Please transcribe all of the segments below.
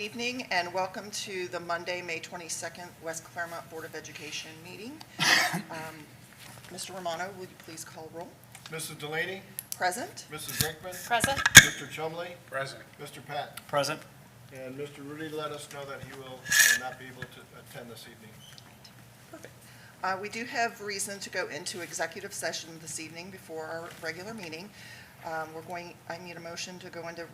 Evening and welcome to the Monday, May 22nd, West Clermont Board of Education meeting. Mr. Romano, will you please call roll? Mrs. Delaney? Present. Mrs. Brinkman? Present. Mr. Chumley? Present. Mr. Patton? Present. And Mr. Rudy let us know that he will not be able to attend this evening. Perfect. We do have reason to go into executive session this evening before our regular meeting. I need a motion to go into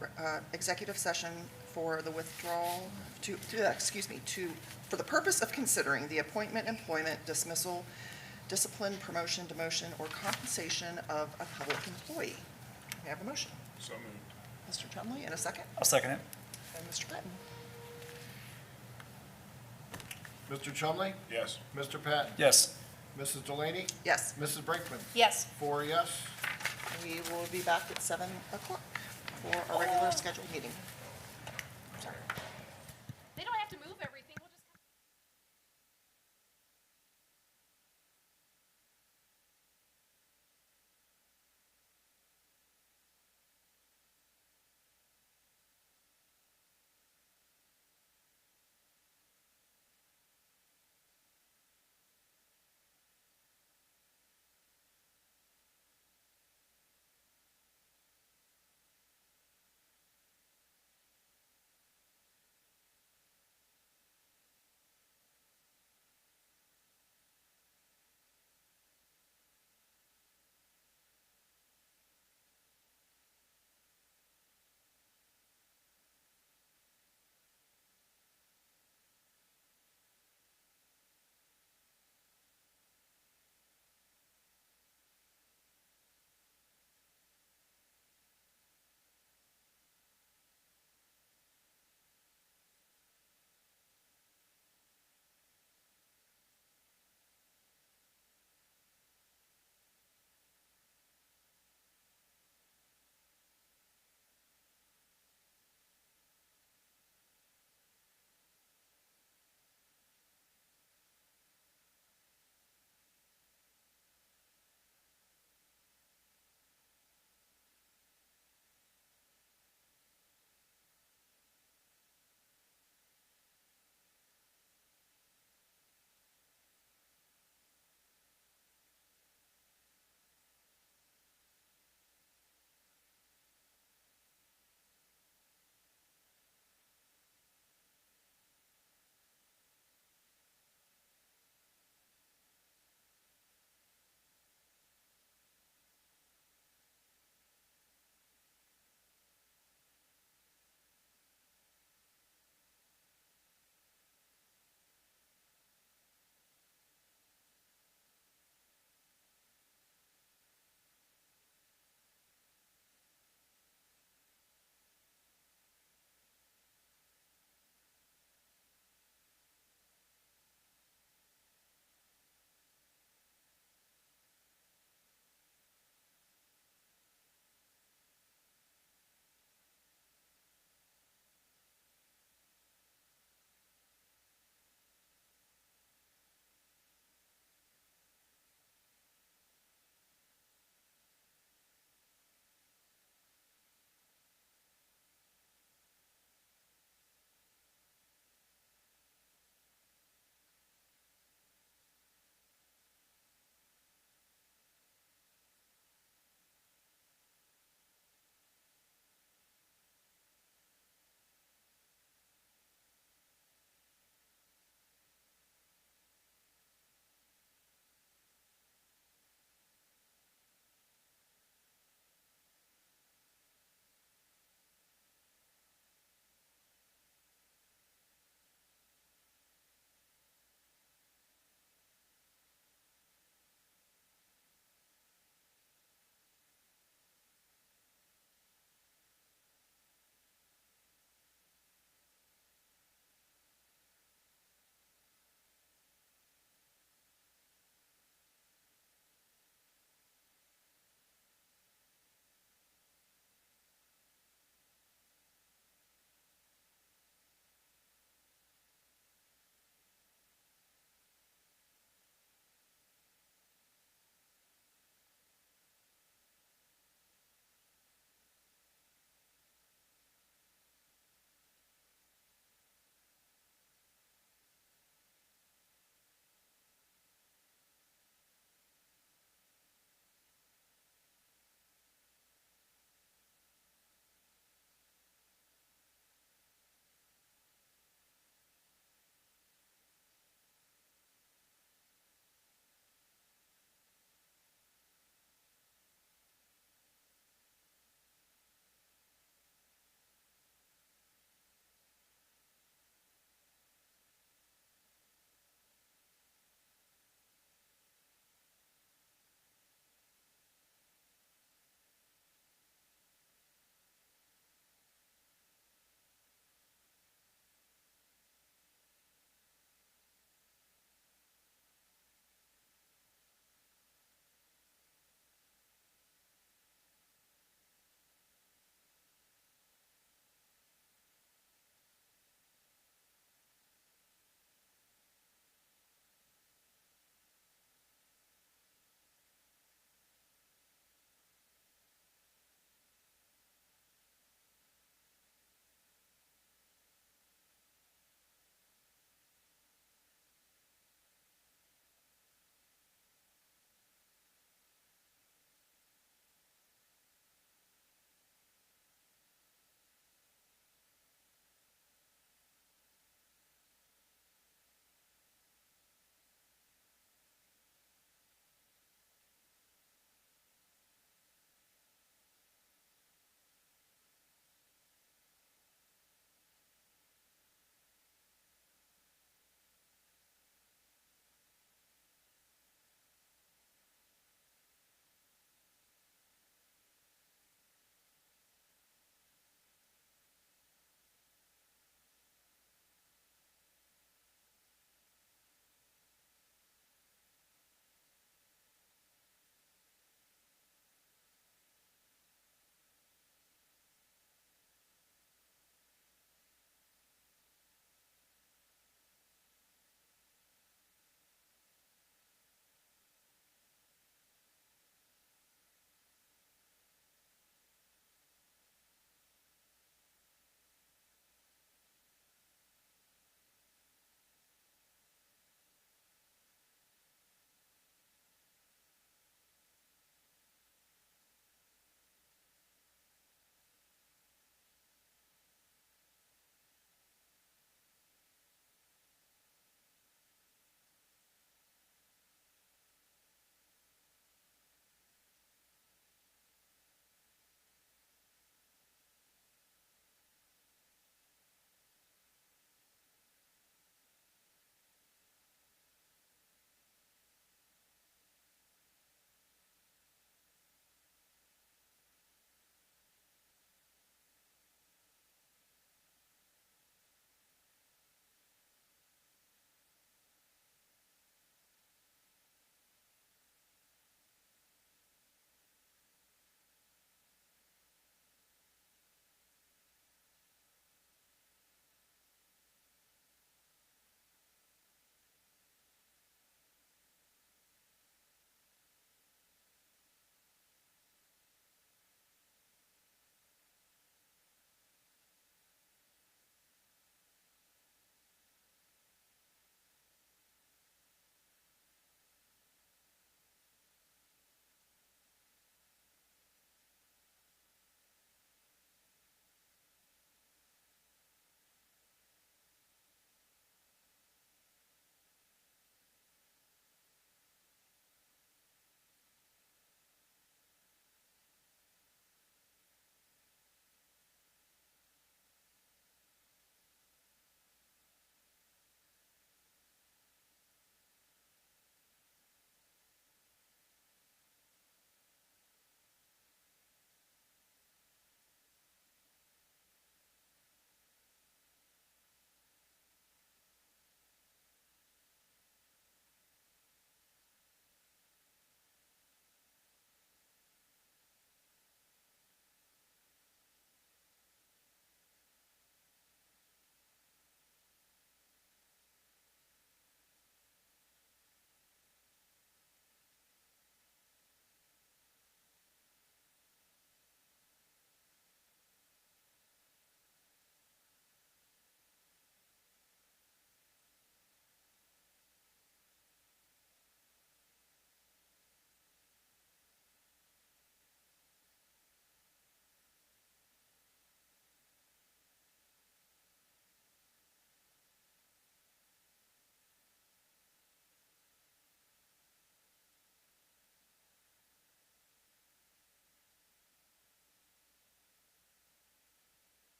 executive session for the withdrawal for the purpose of considering the appointment, employment, dismissal, discipline, promotion, demotion, or compensation of a public employee. May I have a motion? So moved. Mr. Chumley, and a second? I'll second it. And Mr. Patton? Mr. Chumley? Yes. Mr. Patton? Yes. Mrs. Delaney? Yes. Mrs. Brinkman? Yes. 4 yes. We will be back at 7 o'clock for our regular scheduled meeting. Sorry. They don't have to move everything.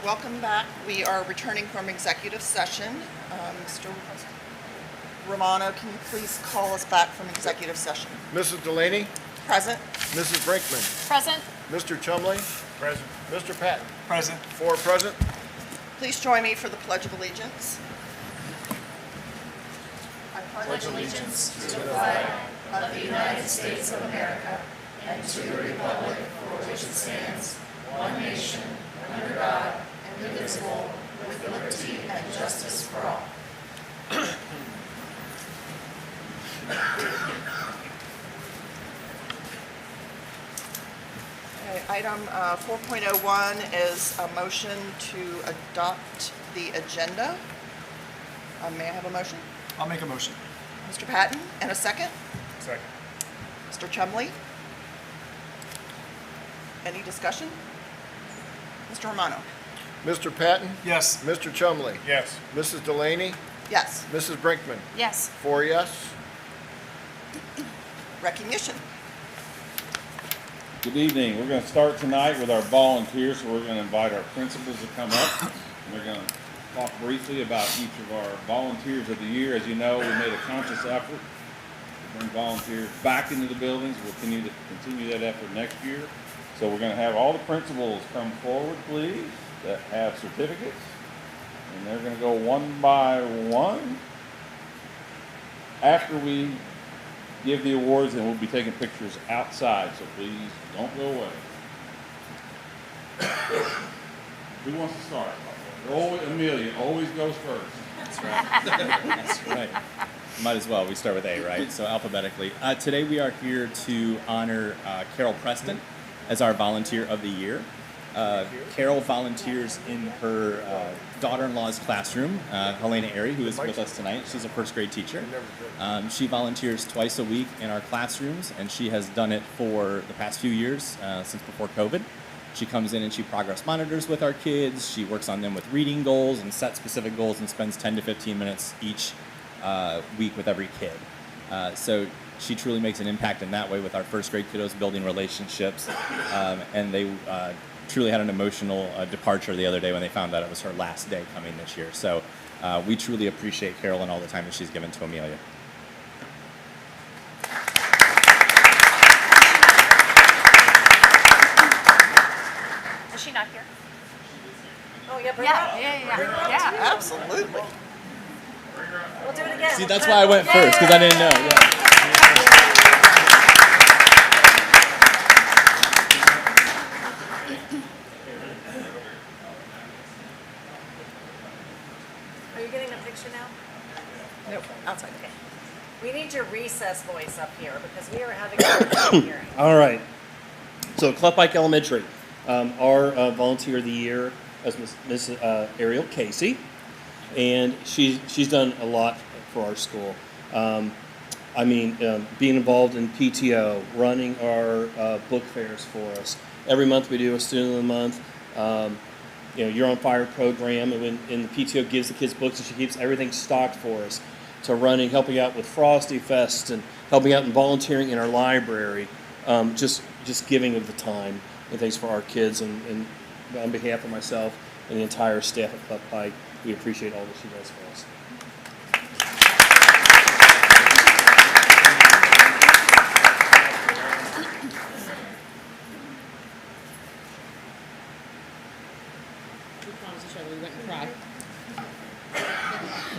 Welcome back. We are returning from executive session. Mr. Romano, can you please call us back from executive session? Mrs. Delaney, Present. Mrs. Brinkman, Present. Mr. Chumley. Present. Mr. Patton. Present. 4 present. Please join me for the Pledge of Allegiance. I pledge allegiance to the flag of the United States of America and to the republic for which it stands, one nation, under God, indivisible, with liberty and justice for all. Okay, item 4.01 is a motion to adopt the agenda. May I have a motion? I'll make a motion. Mr. Patton, and a second? Second. Mr. Chumley? Any discussion? Mr. Romano? Mr. Patton, Yes. Mr. Chumley, Yes. Mrs. Delaney, Yes. Mrs. Brinkman. Yes. 4 yes. Recognition. Good evening. We're going to start tonight with our volunteers, so we're going to invite our principals to come up. And we're going to talk briefly about each of our volunteers of the year. As you know, we made a conscious effort to bring volunteers back into the buildings. We'll continue that effort next year. So we're going to have all the principals come forward, please, that have certificates. And they're going to go one by one. After we give the awards, and we'll be taking pictures outside, so please don't go away. Who wants to start? Amelia always goes first. That's right. That's right. Might as well. We start with A, right? So alphabetically. Today we are here to honor Carol Preston as our Volunteer of the Year. Carol volunteers in her daughter-in-law's classroom, Helena Airy, who is with us tonight. She's a first grade teacher. She volunteers twice a week in our classrooms, and she has done it for the past few years, since before COVID. She comes in and she progress monitors with our kids. She works on them with reading goals and set specific goals and spends 10 to 15 minutes each week with every kid. So she truly makes an impact in that way with our first grade kiddos, building relationships, and they truly had an emotional departure the other day when they found out it was her last day coming this year. So we truly appreciate Carol and all the time that she's given to Amelia. Is she not here? Oh, yeah, bring her up. Yeah. Absolutely. We'll do it again. See, that's why I went first, because I didn't know. Yeah. Are you getting a picture now? Nope, outside. Okay. We need your recess voice up here because we are having a hard time hearing. All right. So Cleft Pike Elementary, our volunteer of the year is Miss Ariel Casey, and she's done a lot for our school. Being involved in PTO, running our book fairs for us. Every month we do a Student of the Month. You're on Fire program, and the PTO gives the kids books, and she keeps everything stocked for us. To running, helping out with Frosty Fest, and helping out and volunteering in our library. Just giving of the time and things for our kids, and on behalf of myself and the entire staff at Cleft Pike, we appreciate all that she does for us.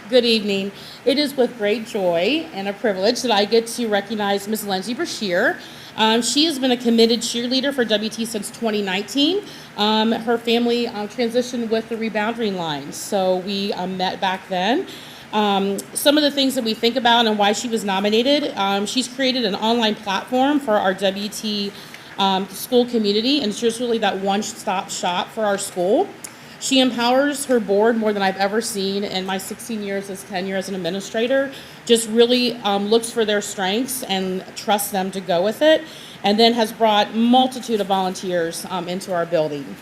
Good evening. It is with great joy and a privilege that I get to recognize Ms. Lindsay Brashear. She has been a committed cheerleader for WT since 2019. Her family transitioned with the rebounding line, so we met back then. Some of the things that we think about and why she was nominated, she's created an online platform for our WT school community, and it's just really that one-stop shop for our school. She empowers her board more than I've ever seen in my 16 years as tenure as an administrator. Just really looks for their strengths and trusts them to go with it, and then has brought multitude of volunteers into our building.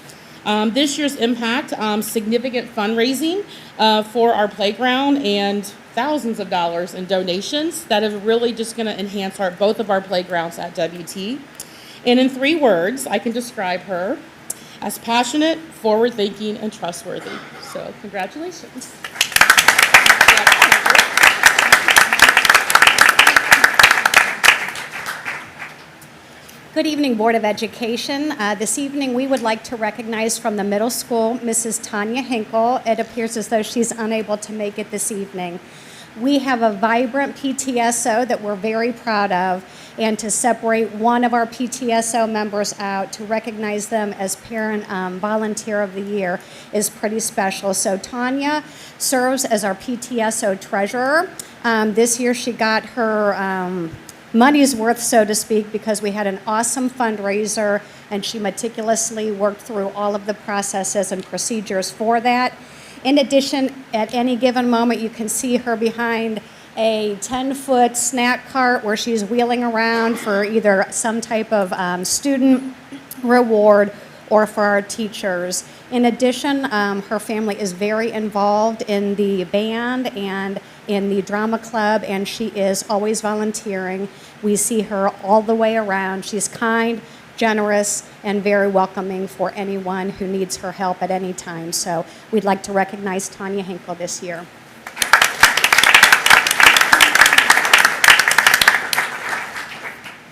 This year's impact, significant fundraising for our playground and thousands of dollars in donations that are really just going to enhance both of our playgrounds at WT. And in 3 words, I can describe her as passionate, forward-thinking, and trustworthy. So congratulations. Good evening, Board of Education. This evening, we would like to recognize from the middle school, Mrs. Tanya Hinkle. It appears as though she's unable to make it this evening. We have a vibrant PTSO that we're very proud of, and to separate one of our PTSO members out to recognize them as Parent Volunteer of the Year is pretty special. So Tanya serves as our PTSO treasurer. This year, she got her money's worth, so to speak, because we had an awesome fundraiser and she meticulously worked through all of the processes and procedures for that. In addition, at any given moment, you can see her behind a 10-foot snack cart where she's wheeling around for either some type of student reward or for our teachers. In addition, her family is very involved in the band and in the drama club, and she is always volunteering. We see her all the way around. She's kind, generous, and very welcoming for anyone who needs her help at any time. So we'd like to recognize Tanya Hinkle this year.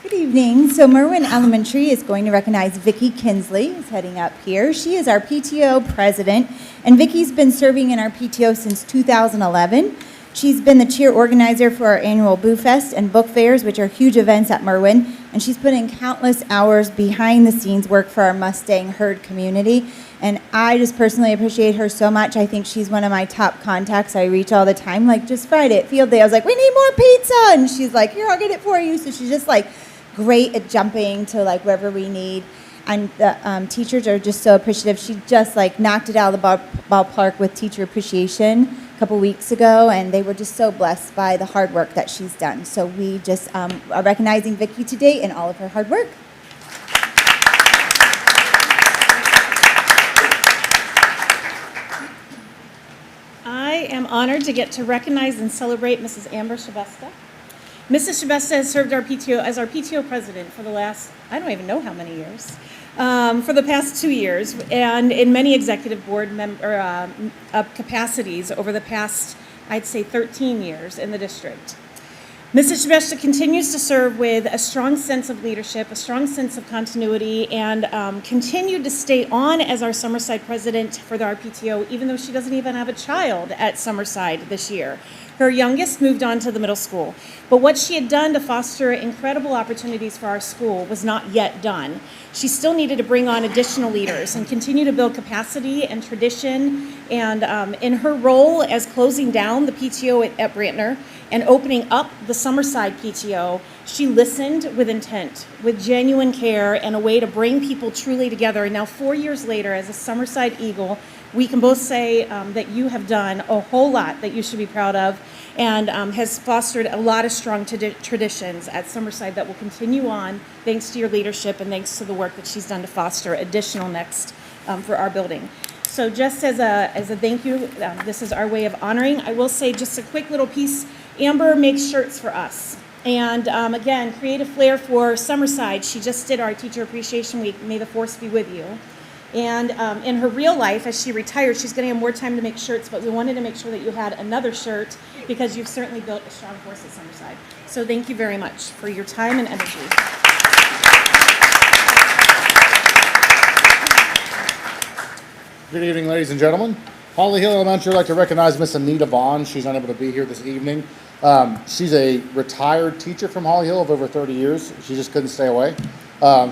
Good evening. So Merwin Elementary is going to recognize Vicki Kinsley, who's heading up here. She is our PTO president, and Vicki's been serving in our PTO since 2011. She's been the cheer organizer for our annual Boo Fest and book fairs, which are huge events at Merwin, and she's put in countless hours behind the scenes work for our Mustang herd community. And I just personally appreciate her so much. I think she's one of my top contacts I reach all the time. Like just Friday at field day, I was like, we need more pizza. And she's like, here, I'll get it for you. So she's just like great at jumping to like wherever we need. And the teachers are just so appreciative. She just like knocked it out of the ballpark with teacher appreciation a couple weeks ago. And they were just so blessed by the hard work that she's done. So we just are recognizing Vicki today and all of her hard work. I am honored to get to recognize and celebrate Mrs. Amber Shabesta. Mrs. Shabesta has served our PTO as our PTO president for the last, I don't even know how many years, for the past 2 years, and in many executive board capacities over the past, I'd say, 13 years in the district. Mrs. Shabesta continues to serve with a strong sense of leadership, a strong sense of continuity, and continued to stay on as our Summerside president for our PTO, even though she doesn't even have a child at Summerside this year. Her youngest moved on to the middle school. But what she had done to foster incredible opportunities for our school was not yet done. She still needed to bring on additional leaders and continue to build capacity and tradition. And in her role as closing down the PTO at Brantner and opening up the Summerside PTO, she listened with intent, with genuine care, and a way to bring people truly together. And now 4 years later, as a Summerside Eagle, we can both say that you have done a whole lot that you should be proud of, and has fostered a lot of strong traditions at Summerside that will continue on thanks to your leadership and thanks to the work that she's done to foster additional next for our building. So just as a thank you, this is our way of honoring. I will say just a quick little piece. Amber makes shirts for us. And again, create a flair for Summerside. She just did our Teacher Appreciation Week, May the Force be with you. And in her real life, as she retired, she's going to have more time to make shirts, but we wanted to make sure that you had another shirt because you've certainly built a strong force at Summerside. So thank you very much for your time and energy. Good evening, ladies and gentlemen. Holly Hill Elementary would like to recognize Miss Anita Vaughn. She's unable to be here this evening. She's a retired teacher from Holly Hill of over 30 years. She just couldn't stay away.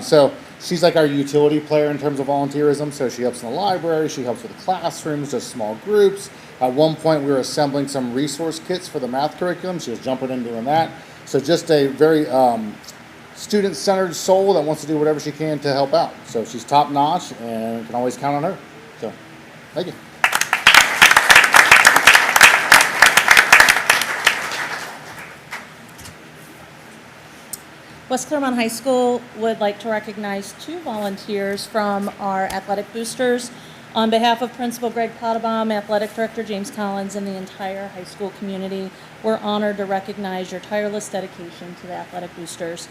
So she's like our utility player in terms of volunteerism. So she helps in the library, she helps with the classrooms, does small groups. At one point, we were assembling some resource kits for the math curriculum. She was jumping in doing that. So just a very student-centered soul that wants to do whatever she can to help out. So she's top-notch and can always count on her. So, thank you. West Clermont High School would like to recognize 2 volunteers from our athletic boosters. On behalf of Principal Greg Potabom, Athletic Director James Collins, and the entire high school community, we're honored to recognize your tireless dedication to the athletic boosters.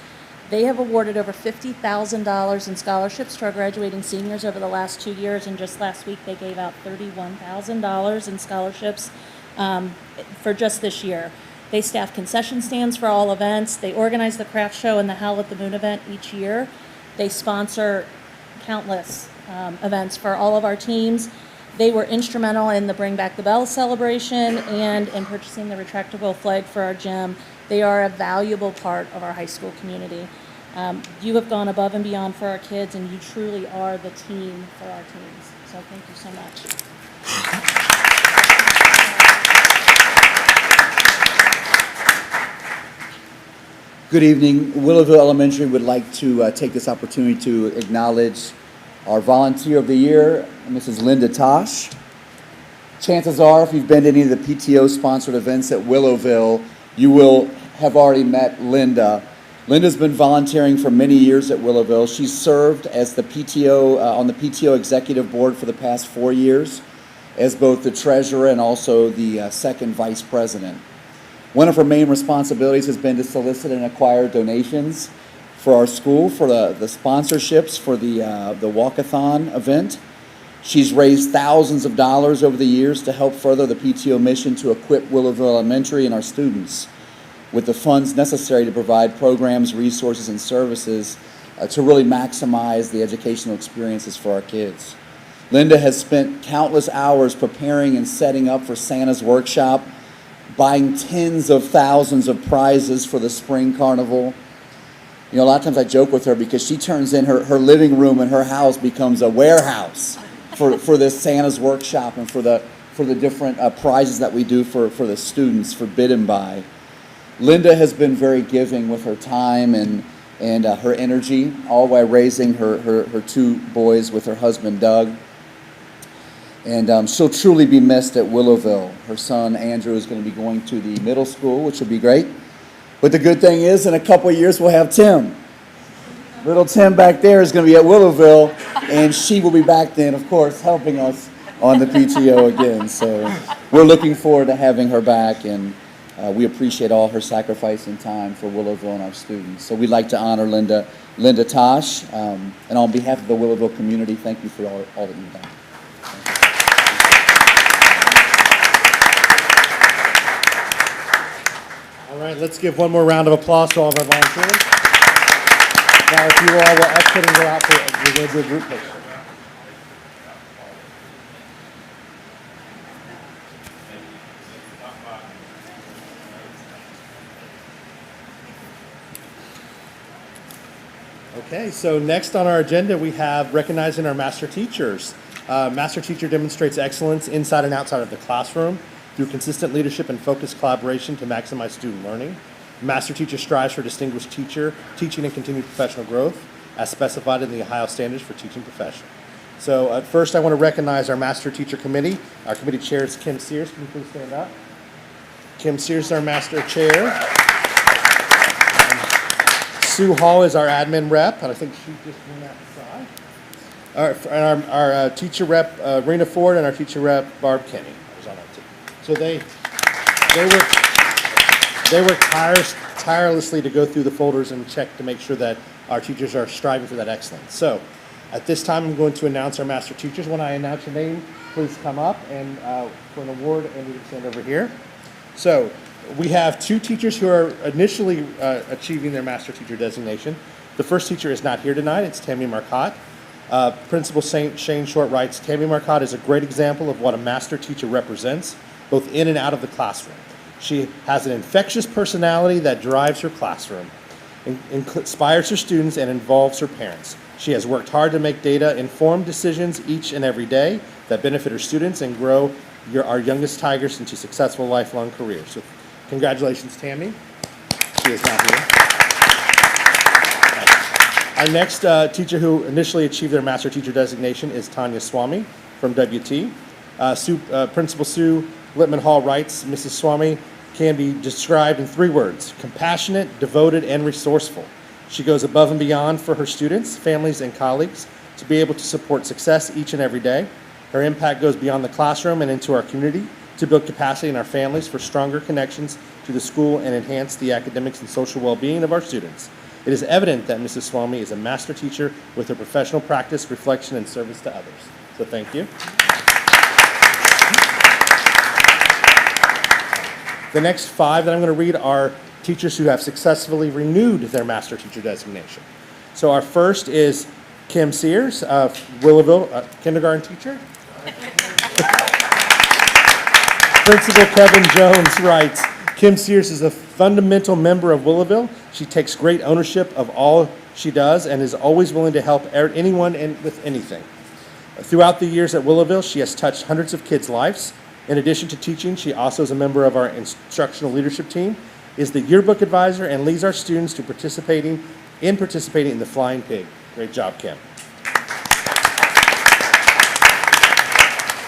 They have awarded over $50,000 in scholarships to our graduating seniors over the last 2 years, and just last week they gave out $31,000 in scholarships for just this year. They staff concession stands for all events. They organize the craft show and the Howl at the Moon event each year. They sponsor countless events for all of our teams. They were instrumental in the Bring Back the Bell celebration and in purchasing the retractable flag for our gym. They are a valuable part of our high school community. You have gone above and beyond for our kids, and you truly are the team for our teams. So thank you so much. Good evening. Willowville Elementary would like to take this opportunity to acknowledge our Volunteer of the Year, Mrs. Linda Tosh. Chances are, if you've been to any of the PTO-sponsored events at Willowville, you will have already met Linda. Linda's been volunteering for many years at Willowville. She's served as the PTO on the PTO Executive Board for the past 4 years as both the treasurer and also the second vice president. One of her main responsibilities has been to solicit and acquire donations for our school, for the sponsorships for the walkathon event. She's raised thousands of dollars over the years to help further the PTO mission to equip Willowville Elementary and our students with the funds necessary to provide programs, resources, and services to really maximize the educational experiences for our kids. Linda has spent countless hours preparing and setting up for Santa's workshop, buying tens of thousands of prizes for the spring carnival. You know, a lot of times I joke with her because she turns in her living room and her house becomes a warehouse for this Santa's workshop and for the different prizes that we do for the students for bid and buy. Linda has been very giving with her time and her energy, all while raising her 2 boys with her husband Doug. And she'll truly be missed at Willowville. Her son, Andrew, is going to be going to the middle school, which will be great. But the good thing is, in a couple of years, we'll have Tim. Little Tim back there is going to be at Willowville, and she will be back then, of course, helping us on the PTO again. So we're looking forward to having her back, and we appreciate all her sacrifice and time for Willowville and our students. So we'd like to honor Linda Tosh, and on behalf of the Willowville community, thank you for all that you've done. All right, let's give one more round of applause to all of our volunteers. Now, if you all will exit and go out we're going to do a group picture. Okay, so next on our agenda, we have recognizing our master teachers. Master teacher demonstrates excellence inside and outside of the classroom through consistent leadership and focused collaboration to maximize student learning. Master teacher strives for distinguished teaching and continued professional growth as specified in the Ohio Standards for Teaching Profession. So first I want to recognize our master teacher committee. Our committee chair is Kim Sears. Can you please stand up? Kim Sears is our master chair. Sue Hall is our admin rep, and I think she just went outside. Our teacher rep, Rena Ford, and our teacher rep, Barb Kenny, was on that team. So they work tirelessly to go through the folders and check to make sure that our teachers are striving for that excellence. So at this time, I'm going to announce our master teachers. When I announce your name, please come up and for an award, and you can stand over here. So we have 2 teachers who are initially achieving their master teacher designation. The first teacher is not here tonight. It's Tammy Marcotte. Principal Shane Short writes, Tammy Marcotte is a great example of what a master teacher represents, both in and out of the classroom. She has an infectious personality that drives her classroom, inspires her students, and involves her parents. She has worked hard to make data-informed decisions each and every day that benefit her students and grow our youngest tigers into successful lifelong careers. So congratulations, Tammy. She is not here. Our next teacher who initially achieved their master teacher designation is Tanya Swami from WT. Principal Sue Littman Hall writes, Mrs. Swami can be described in 3 words: compassionate, devoted, and resourceful. She goes above and beyond for her students, families, and colleagues to be able to support success each and every day. Her impact goes beyond the classroom and into our community to build capacity in our families for stronger connections to the school and enhance the academics and social well-being of our students. It is evident that Mrs. Swami is a master teacher with her professional practice, reflection, and service to others. So thank you. The next 5 that I'm going to read are teachers who have successfully renewed their master teacher designation. So our first is Kim Sears of Willowville, kindergarten teacher. Principal Kevin Jones writes, Kim Sears is a fundamental member of Willowville. She takes great ownership of all she does and is always willing to help anyone and with anything. Throughout the years at Willowville, she has touched hundreds of kids' lives. In addition to teaching, she also is a member of our instructional leadership team, is the yearbook advisor, and leads our students to participating in the Flying Pig. Great job, Kim.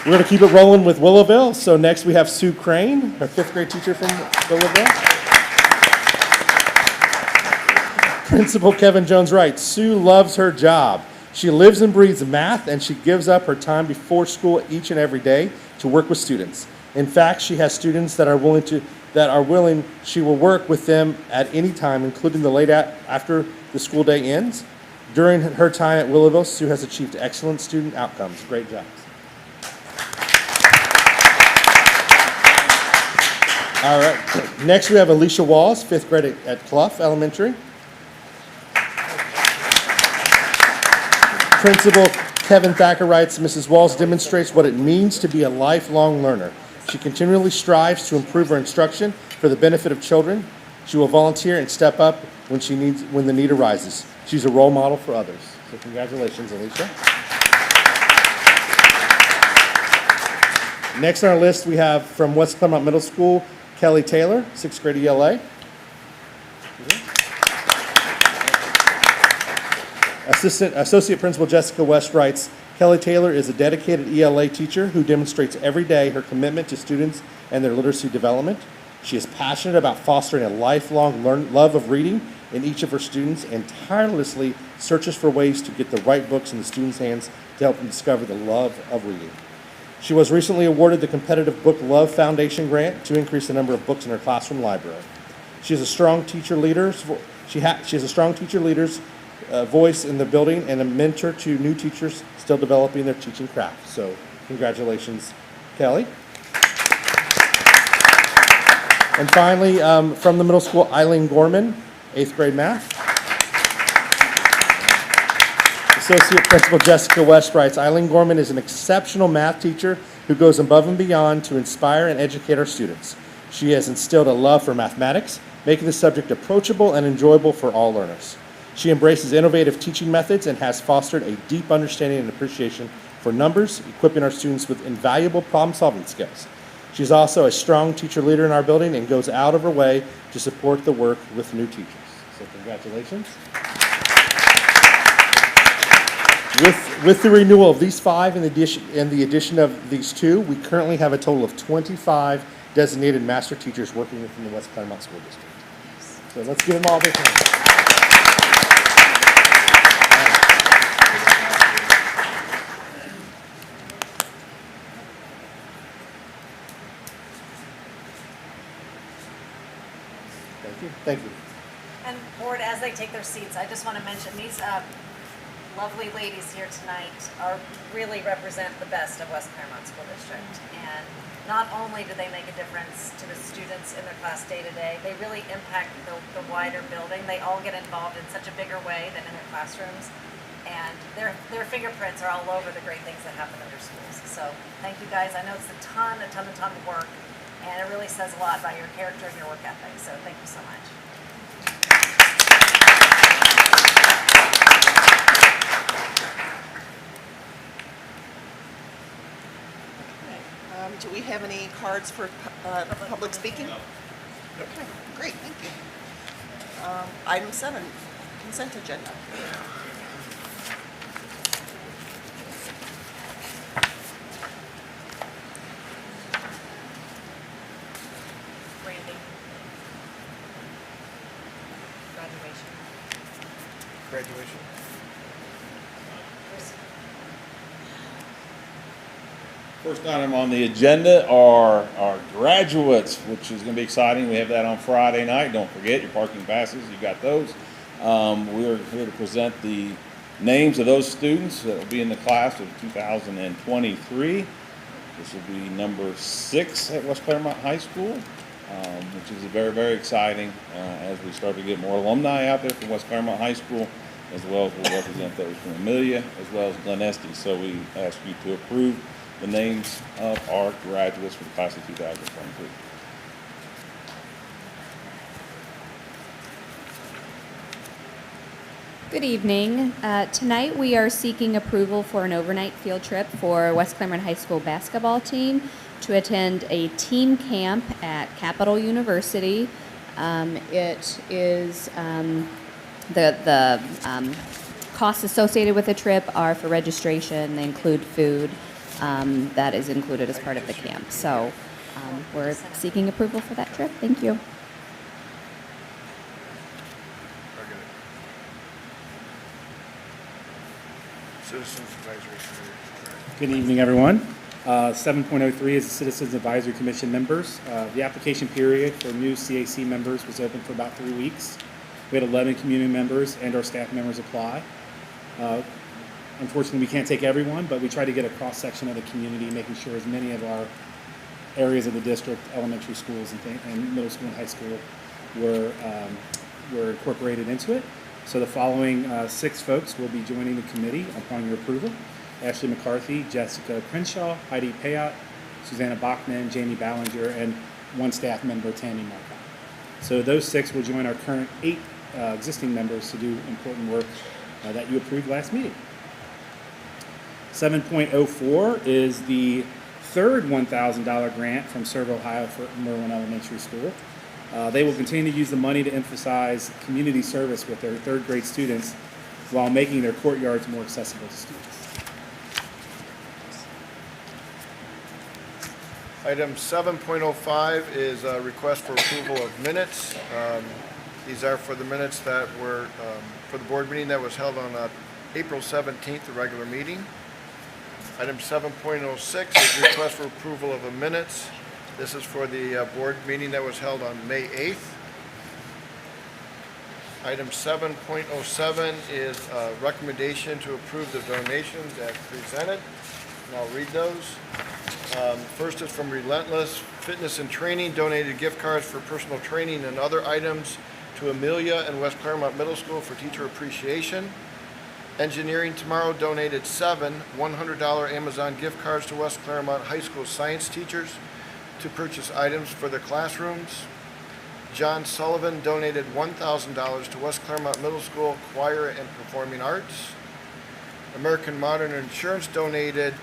We're going to keep it rolling with Willowville. So next we have Sue Crane, our 5th grade teacher from Willowville. Principal Kevin Jones writes, Sue loves her job. She lives and breathes math, and she gives up her time before school each and every day to work with students. In fact, she has students that are willing, she will work with them at any time, including the late after the school day ends. During her time at Willowville, Sue has achieved excellent student outcomes. Great job. All right, next we have Alicia Walls, 5th grade at Clough Elementary. Principal Kevin Thacker writes, Mrs. Walls demonstrates what it means to be a lifelong learner. She continually strives to improve her instruction for the benefit of children. She will volunteer and step up when the need arises. She's a role model for others. So congratulations, Alicia. Next on our list, we have from West Clermont Middle School, Kelly Taylor, 6th grade ELA. Associate Principal Jessica West writes, Kelly Taylor is a dedicated ELA teacher who demonstrates every day her commitment to students and their literacy development. She is passionate about fostering a lifelong love of reading in each of her students and tirelessly searches for ways to get the right books in the students' hands to help them discover the love of reading. She was recently awarded the Competitive Book Love Foundation grant to increase the number of books in her classroom library. She is a strong teacher leader's voice in the building and a mentor to new teachers still developing their teaching craft. So congratulations, Kelly. And finally, from the middle school, Eileen Gorman, 8th grade math. Associate Principal Jessica West writes, Eileen Gorman is an exceptional math teacher who goes above and beyond to inspire and educate our students. She has instilled a love for mathematics, making the subject approachable and enjoyable for all learners. She embraces innovative teaching methods and has fostered a deep understanding and appreciation for numbers, equipping our students with invaluable problem-solving skills. She's also a strong teacher leader in our building and goes out of her way to support the work with new teachers. So congratulations. With the renewal of these 5 and the addition of these 2, we currently have a total of 25 designated master teachers working within the West Clermont School District. So let's give them all their time. Thank you. And board, as they take their seats, I just want to mention these lovely ladies here tonight really represent the best of West Clermont School District. And not only do they make a difference to the students in their class day to day, they really impact the wider building. They all get involved in such a bigger way than in their classrooms. And their fingerprints are all over the great things that happen in their schools. So thank you guys. I know it's a ton of work. And it really says a lot about your character and your work ethic. So thank you so much. Do we have any cards for public speaking? Okay, great, thank you. Item 7, consent agenda. Randy. Graduation. First item on the agenda are our graduates, which is going to be exciting. We have that on Friday night. Don't forget your parking passes. You got those. We're here to present the names of those students that will be in the class of 2023. This will be number 6 at West Clermont High School, which is very, very exciting as we start to get more alumni out there from West Clermont High School, as well as we'll represent those from Amelia, as well as Glen Estee. So we ask you to approve the names of our graduates for the class of 2023. Good evening. Tonight we are seeking approval for an overnight field trip for West Clermont High School basketball team to attend a team camp at Capital University. It is the costs associated with the trip are for registration. They include food that is included as part of the camp. So we're seeking approval for that trip. Thank you. Citizens Advisory Committee. Good evening, everyone. 7.03 is the Citizens Advisory Commission members. The application period for new CAC members was open for about 3 weeks. We had 11 community members and our staff members apply. Unfortunately, we can't take everyone, but we try to get a cross-section of the community, making sure as many of our areas of the district, elementary schools and middle school and high school were incorporated into it. So the following 6 folks will be joining the committee upon your approval: Ashley McCarthy, Jessica Crenshaw, Heidi Payot, Susanna Bachman, Jamie Ballinger, and 1 staff member, Tammy Marcotte. So those 6 will join our current 8 existing members to do important work that you approved last meeting. 7.04 is the third $1,000 grant from Serve Ohio for Merwin Elementary School. They will continue to use the money to emphasize community service with their 3rd grade students while making their courtyards more accessible to students. Item 7.05 is a request for approval of minutes. These are for the minutes that were for the board meeting that was held on April 17th, the regular meeting. Item 7.06 is request for approval of the minutes. This is for the board meeting that was held on May 8th. Item 7.07 is a recommendation to approve the donations as presented, and I'll read those. First is from Relentless Fitness and Training, donated gift cards for personal training and other items to Amelia and West Clermont Middle School for teacher appreciation. Engineering Tomorrow donated 7 $100 Amazon gift cards to West Clermont High School science teachers to purchase items for their classrooms. John Sullivan donated $1,000 to West Clermont Middle School Choir and Performing Arts. American Modern Insurance donated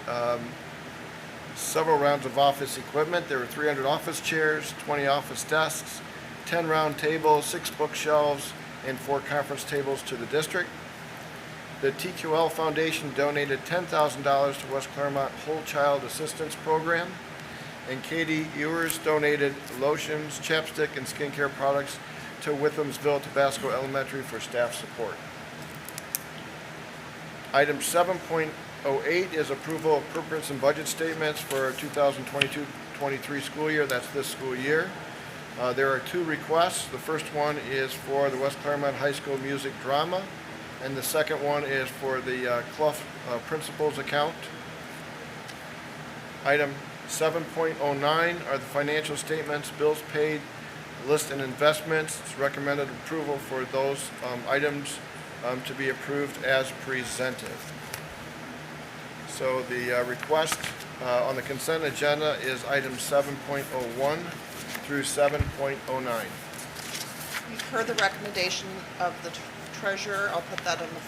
several rounds of office equipment. There were 300 office chairs, 20 office desks, 10 round tables, 6 bookshelves, and 4 conference tables to the district. The TQL Foundation donated $10,000 to West Clermont Whole Child Assistance Program. And Katie Ewers donated lotions, chapstick, and skincare products to Withamsville Tabasco Elementary for staff support. Item 7.08 is approval of purpose and budget statements for 2022-23 school year. That's this school year. There are 2 requests. The first one is for the West Clermont High School Music Drama, and the second one is for the Clough Principals account. Item 7.09 are the financial statements, bills paid, list and investments. It's recommended approval for those items to be approved as presented. So the request on the consent agenda is items 7.01 through 7.09. You've heard the recommendation of the treasurer. I'll put that on the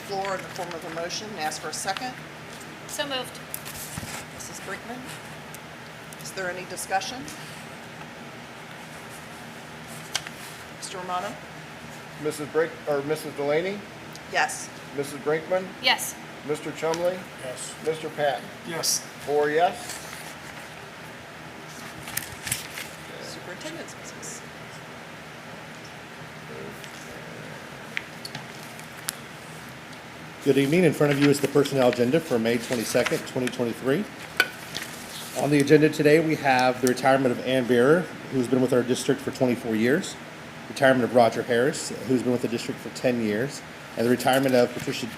floor in the form of a motion and ask for a second. So moved. Mrs. Brinkman? Is there any discussion? Mr. Romano? Mrs. Delaney? Yes. Mrs. Brinkman? Yes. Mr. Chumley? Yes. Mr. Patton? Yes. 4 yes. Superintendent's business. Good evening. In front of you is the personnel agenda for May 22nd, 2023. On the agenda today, we have the retirement of Ann Bearer, who's been with our district for 24 years. retirement of Roger Harris, who's been with the district for 10 years, and the retirement of Patricia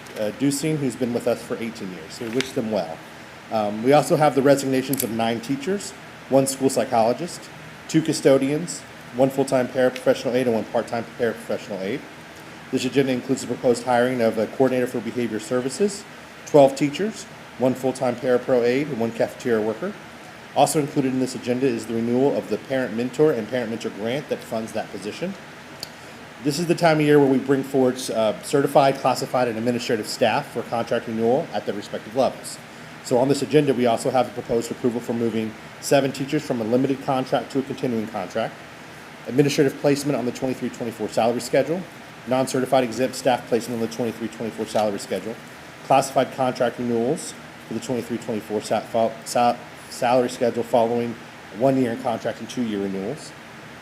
Dusing, who's been with us for 18 years. So we wish them well. We also have the resignations of 9 teachers, 1 school psychologist, 2 custodians, 1 full-time paraprofessional aide, and 1 part-time paraprofessional aide. This agenda includes the proposed hiring of a coordinator for behavior services, 12 teachers, 1 full-time parapro aide, and 1 cafeteria worker. Also included in this agenda is the renewal of the parent mentor and parent mentor grant that funds that position. This is the time of year where we bring forward certified, classified, and administrative staff for contract renewal at their respective levels. So on this agenda, we also have a proposed approval for moving 7 teachers from a limited contract to a continuing contract, administrative placement on the 23-24 salary schedule, non-certified exempt staff placement on the 23-24 salary schedule, classified contract renewals for the 23-24 salary schedule following 1 year in contract and 2 year renewals.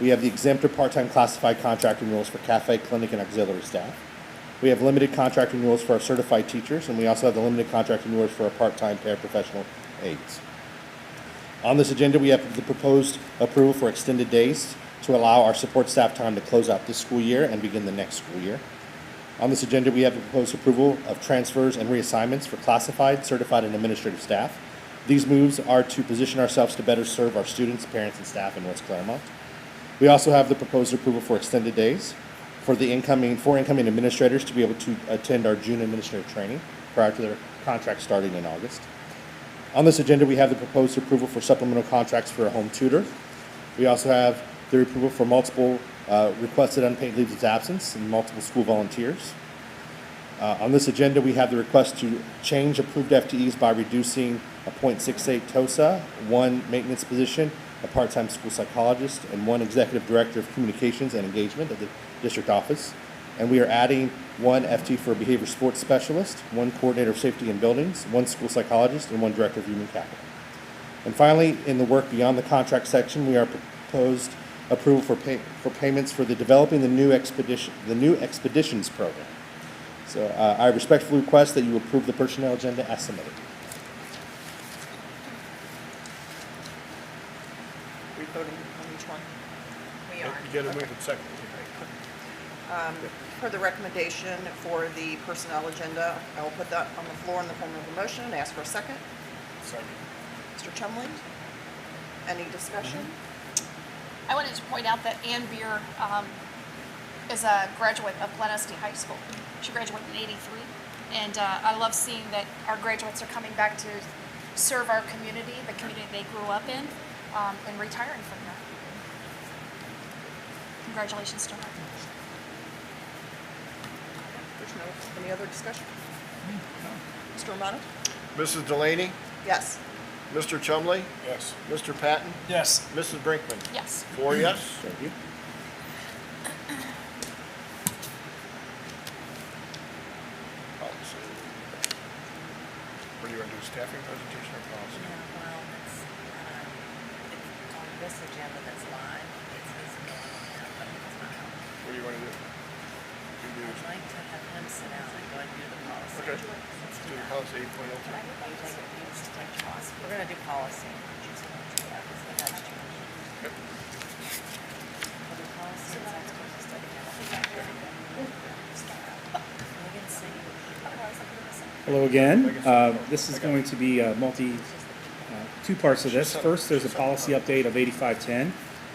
We have the exempt or part-time classified contract renewals for cafe, clinic, and auxiliary staff. We have limited contract renewals for our certified teachers, and we also have the limited contract renewals for our part-time paraprofessional aides. On this agenda, we have the proposed approval for extended days to allow our support staff time to close out this school year and begin the next school year. On this agenda, we have the proposed approval of transfers and reassignments for classified, certified, and administrative staff. These moves are to position ourselves to better serve our students, parents, and staff in West Clermont. We also have the proposed approval for extended days for incoming administrators to be able to attend our June administrative training prior to their contract starting in August. On this agenda, we have the proposed approval for supplemental contracts for a home tutor. We also have the approval for multiple requested unpaid leaves of absence and multiple school volunteers. On this agenda, we have the request to change approved FTEs by reducing a .68 TOSA, 1 maintenance position, a part-time school psychologist, and 1 executive director of communications and engagement at the district office. And we are adding 1 FT for a behavior sports specialist, 1 coordinator of safety in buildings, 1 school psychologist, and 1 director of human capital. And finally, in the work beyond the contract section, we are proposed approval for payments for the developing the new expeditions program. So I respectfully request that you approve the personnel agenda as submitted. We voting on each one? We are. You gotta move it second. For the recommendation for the personnel agenda, I will put that on the floor in the form of a motion and ask for a second. Second. Mr. Chumley? Any discussion? I wanted to point out that Ann Beer is a graduate of Glen Estee High School. She graduated in '83, and I love seeing that our graduates are coming back to serve our community, the community they grew up in, and retiring from there. Congratulations to her. There's any other discussion? Mr. Romano? Mrs. Delaney? Yes. Mr. Chumley? Yes. Mr. Patton? Yes. Mrs. Brinkman? Yes. 4 yes. Thank you. Policy. What do you want to do, staffing presentation or policy? Well, it's on this agenda that's live, it's his name, but it's not. What do you want to do? I'd like to have him sit down and go and do the policy. Okay. Let's Do do the that. policy 8.02. You take it, you just take policy. We're gonna do policy. Yeah, because we got to change. Yep. We'll do policy and sex versus study. Megan, see. Hello again. This is going to be two parts of this. First, there's a policy update of 8510,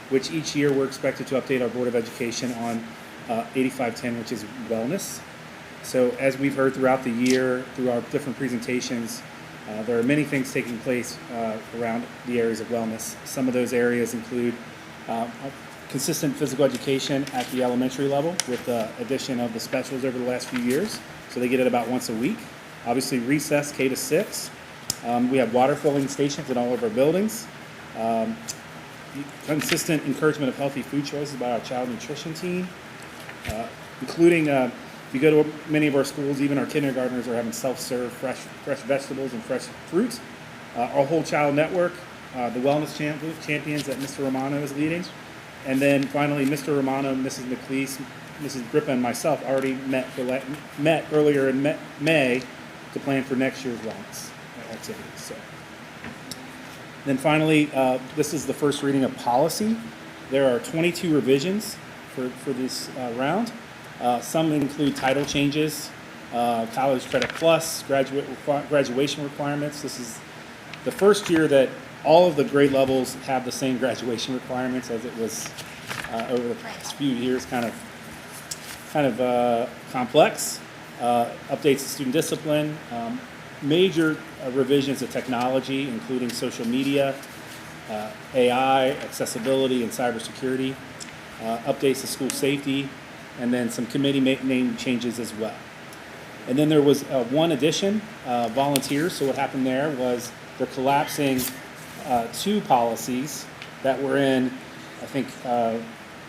which each year we're expected to update our Board of Education on 8510, which is wellness. So as we've heard throughout the year, through our different presentations, there are many things taking place around the areas of wellness. Some of those areas include consistent physical education at the elementary level with the addition of the specials over the last few years. So they get it about once a week. Obviously recess K to 6. We have water filling stations in all of our buildings. Consistent encouragement of healthy food choices by our child nutrition team, including if you go to many of our schools, even our kindergartners are having self-serve fresh vegetables and fresh fruits. Our whole child network, the wellness champions that Mr. Romano is leading. And then finally, Mr. Romano, Mrs. McLeese, Mrs. Grippa, and myself already met earlier in May to plan for next year's wellness activities. So. Then finally, this is the first reading of policy. There are 22 revisions for this round. Some include title changes, college credit plus, graduation requirements. This is the first year that all of the grade levels have the same graduation requirements as it was over the past few years, kind of complex. Updates to student discipline, major revisions to technology, including social media, AI, accessibility, and cybersecurity, updates to school safety, and then some committee name changes as well. And then there was one addition, volunteers. So what happened there was they're collapsing two policies that were in, I think,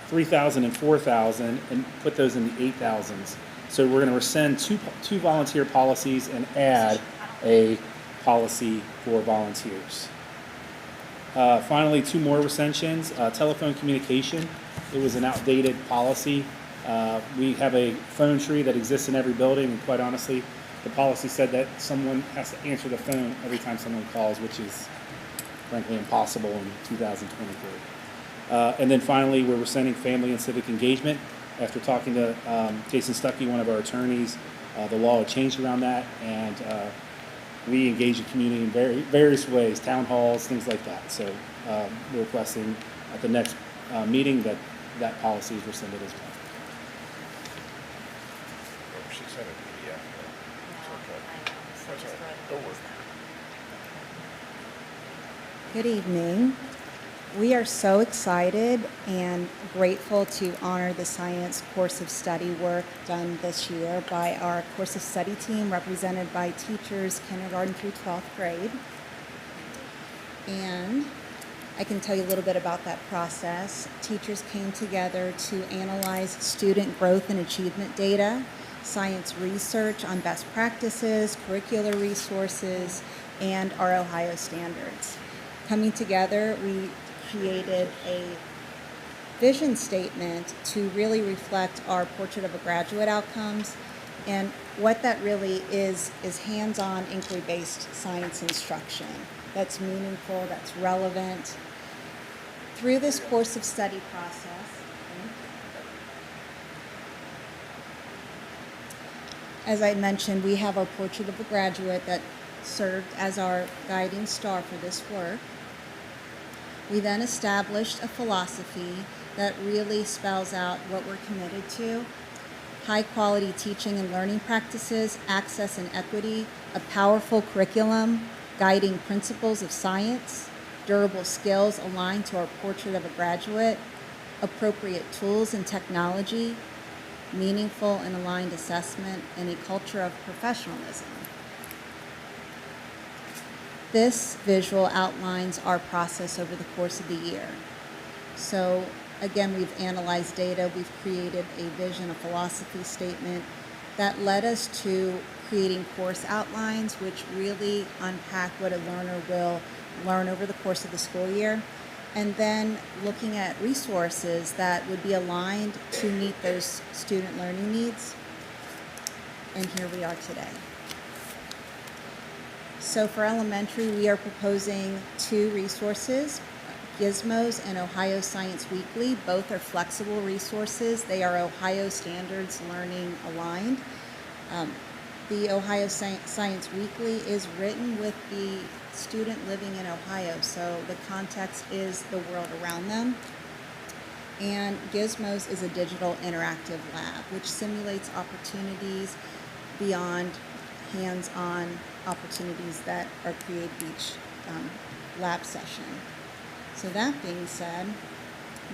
3,000 and 4,000 and put those in the 8,000s. So we're going to rescind two volunteer policies and add a policy for volunteers. Finally, two more recensions. Telephone communication. It was an outdated policy. We have a phone tree that exists in every building, and quite honestly, the policy said that someone has to answer the phone every time someone calls, which is frankly impossible in 2023. And then finally, we're rescinding family and civic engagement. After talking to Jason Stuckey, one of our attorneys, the law had changed around that, and we engage the community in various ways, town halls, things like that. So we're requesting at the next meeting that that policy is rescinded as well. She sent it to me, yeah. It's okay. That's all right. Don't worry. Good evening. We are so excited and grateful to honor the science course of study work done this year by our course of study team represented by teachers kindergarten through 12th grade. And I can tell you a little bit about that process. Teachers came together to analyze student growth and achievement data, science research on best practices, curricular resources, and our Ohio standards. Coming together, we created a vision statement to really reflect our portrait of a graduate outcomes. And what that really is hands-on inquiry-based science instruction that's meaningful, that's relevant. Through this course of study process, as I mentioned, we have our portrait of a graduate that served as our guiding star for this work. We then established a philosophy that really spells out what we're committed to: high quality teaching and learning practices, access and equity, a powerful curriculum, guiding principles of science, durable skills aligned to our portrait of a graduate, appropriate tools and technology, meaningful and aligned assessment, and a culture of professionalism. This visual outlines our process over the course of the year. So again, we've analyzed data, we've created a vision, a philosophy statement that led us to creating course outlines, which really unpack what a learner will learn over the course of the school year, and then looking at resources that would be aligned to meet those student learning needs. And here we are today. So for elementary, we are proposing two resources, Gizmos and Ohio Science Weekly. Both are flexible resources. They are Ohio Standards Learning aligned. The Ohio Science Weekly is written with the student living in Ohio, so the context is the world around them. And Gizmos is a digital interactive lab, which simulates opportunities beyond hands-on opportunities that are created each lab session. So that being said,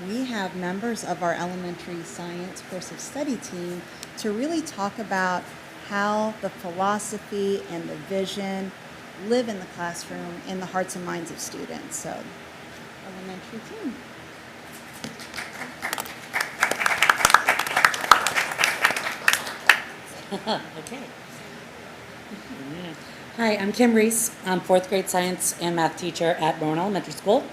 we have members of our elementary science course of study team to really talk about how the philosophy and the vision live in the classroom in the hearts and minds of students. So, elementary team. Okay. Hi, I'm Kim Reese. I'm fourth grade science and math teacher at Rowan Elementary School.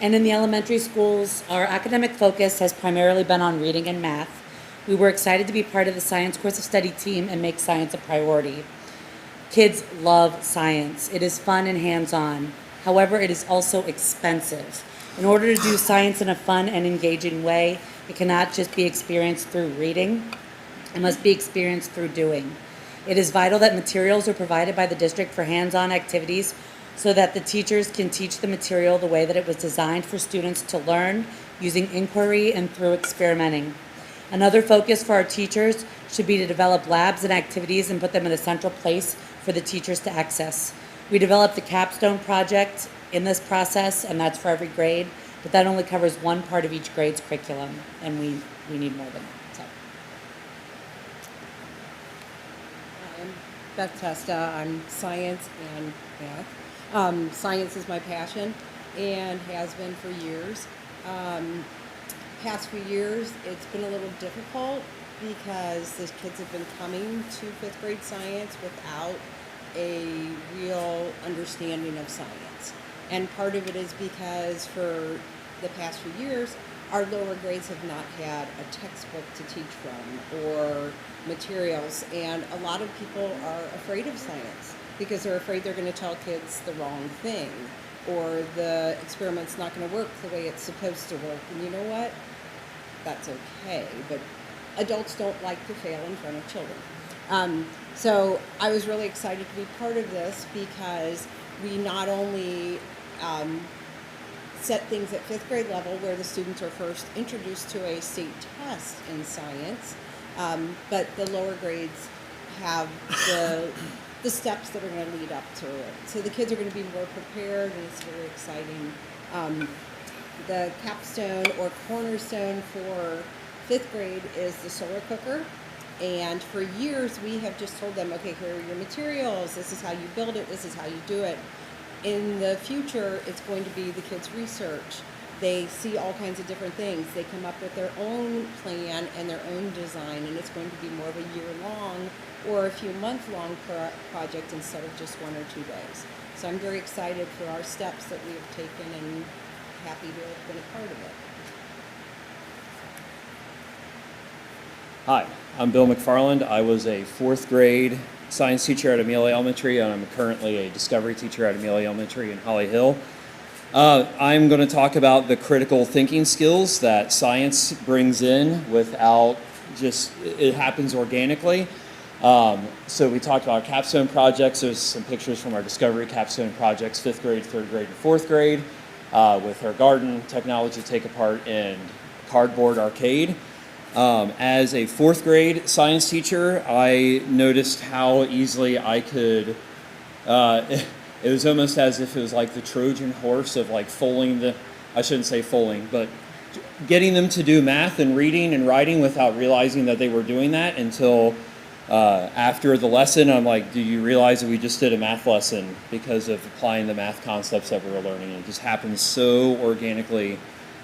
And in the elementary schools, our academic focus has primarily been on reading and math. We were excited to be part of the science course of study team and make science a priority. Kids love science. It is fun and hands-on. However, it is also expensive. In order to do science in a fun and engaging way, It cannot just be experienced through reading. It must be experienced through doing. It is vital that materials are provided by the district for hands-on activities so that the teachers can teach the material the way that it was designed for students to learn using inquiry and through experimenting. Another focus for our teachers should be to develop labs and activities and put them in a central place for the teachers to access. We developed the capstone project in this process, and that's for every grade, but that only covers one part of each grade's curriculum, and we need more than that. So. I'm Beth Testa. I'm science and math. Science is my passion and has been for years. Past few years, it's been a little difficult because the kids have been coming to fifth grade science without a real understanding of science. And part of it is because for the past few years, our lower grades have not had a textbook to teach from or materials, and a lot of people are afraid of science because they're afraid they're going to tell kids the wrong thing or the experiment's not going to work the way it's supposed to work. And you know what? That's okay, but adults don't like to fail in front of children. So I was really excited to be part of this because we not only set things at fifth grade level where the students are first introduced to a state test in science, but the lower grades have the steps that are going to lead up to it. So the kids are going to be more prepared, and it's very exciting. The capstone or cornerstone for fifth grade is the solar cooker. And for years, we have just told them, okay, here are your materials. This is how you build it. This is how you do it. In the future, it's going to be the kids' research. They see all kinds of different things. They come up with their own plan and their own design, and it's going to be more of a year-long or a few month-long project instead of just 1 or 2 days. So I'm very excited for our steps that we have taken and happy to have been a part of it. Hi, I'm Bill McFarland. I was a 4th grade science teacher at Amelia Elementary, and I'm currently a discovery teacher at Amelia Elementary in Holly Hill. I'm going to talk about the critical thinking skills that science brings in without just, it happens organically. So we talked about our capstone projects. There's some pictures from our discovery capstone projects, 5th grade, 3rd grade, and 4th grade, with our garden technology take apart and cardboard arcade. As a 4th grade science teacher, I noticed how easily I could, it was almost as if it was like the Trojan horse of like I shouldn't say foaling, but getting them to do math and reading and writing without realizing that they were doing that until after the lesson. I'm like, do you realize that we just did a math lesson because of applying the math concepts that we were learning? It just happens so organically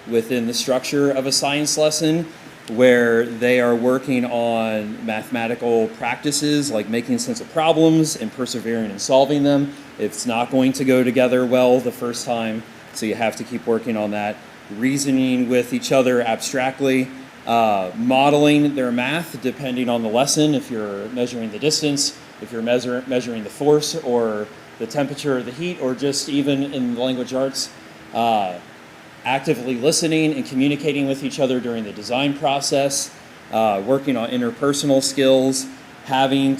within the structure of a science lesson, where they are working on mathematical practices like making sense of problems and persevering in solving them. It's not going to go together well the first time, so you have to keep working on that. Reasoning with each other abstractly, modeling their math depending on the lesson, if you're measuring the distance, if you're measuring the force or the temperature or the heat, or just even in the language arts, actively listening and communicating with each other during the design process, working on interpersonal skills, having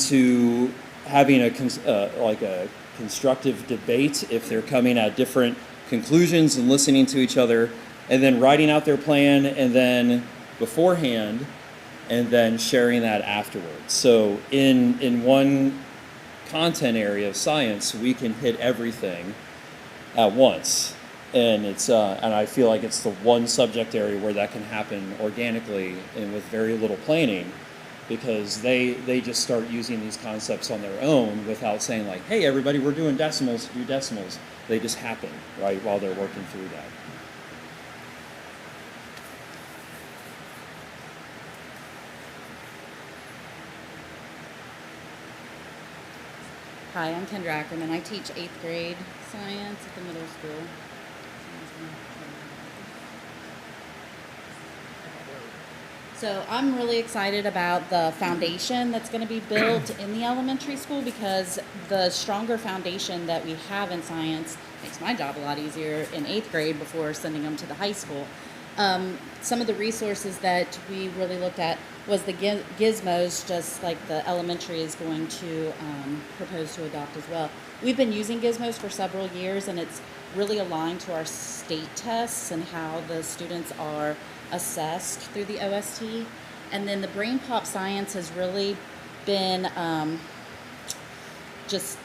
a constructive debate if they're coming at different conclusions and listening to each other, and then writing out their plan and then beforehand, and then sharing that afterwards. So in one content area of science, we can hit everything at once. And and I feel like it's the one subject area where that can happen organically and with very little planning, because they just start using these concepts on their own without saying like, hey everybody, we're doing decimals, do decimals. They just happen, right, while they're working through that. Hi, I'm Kendra Ackerman. I teach 8th grade science at the middle school. So I'm really excited about the foundation that's going to be built in the elementary school, because the stronger foundation that we have in science makes my job a lot easier in 8th grade before sending them to the high school. Some of the resources that we really looked at was the gizmos, just like the elementary is going to propose to adopt as well. We've been using gizmos for several years, and it's really aligned to our state tests and how the students are assessed through the OST. And then the Brain Pop Science has really been just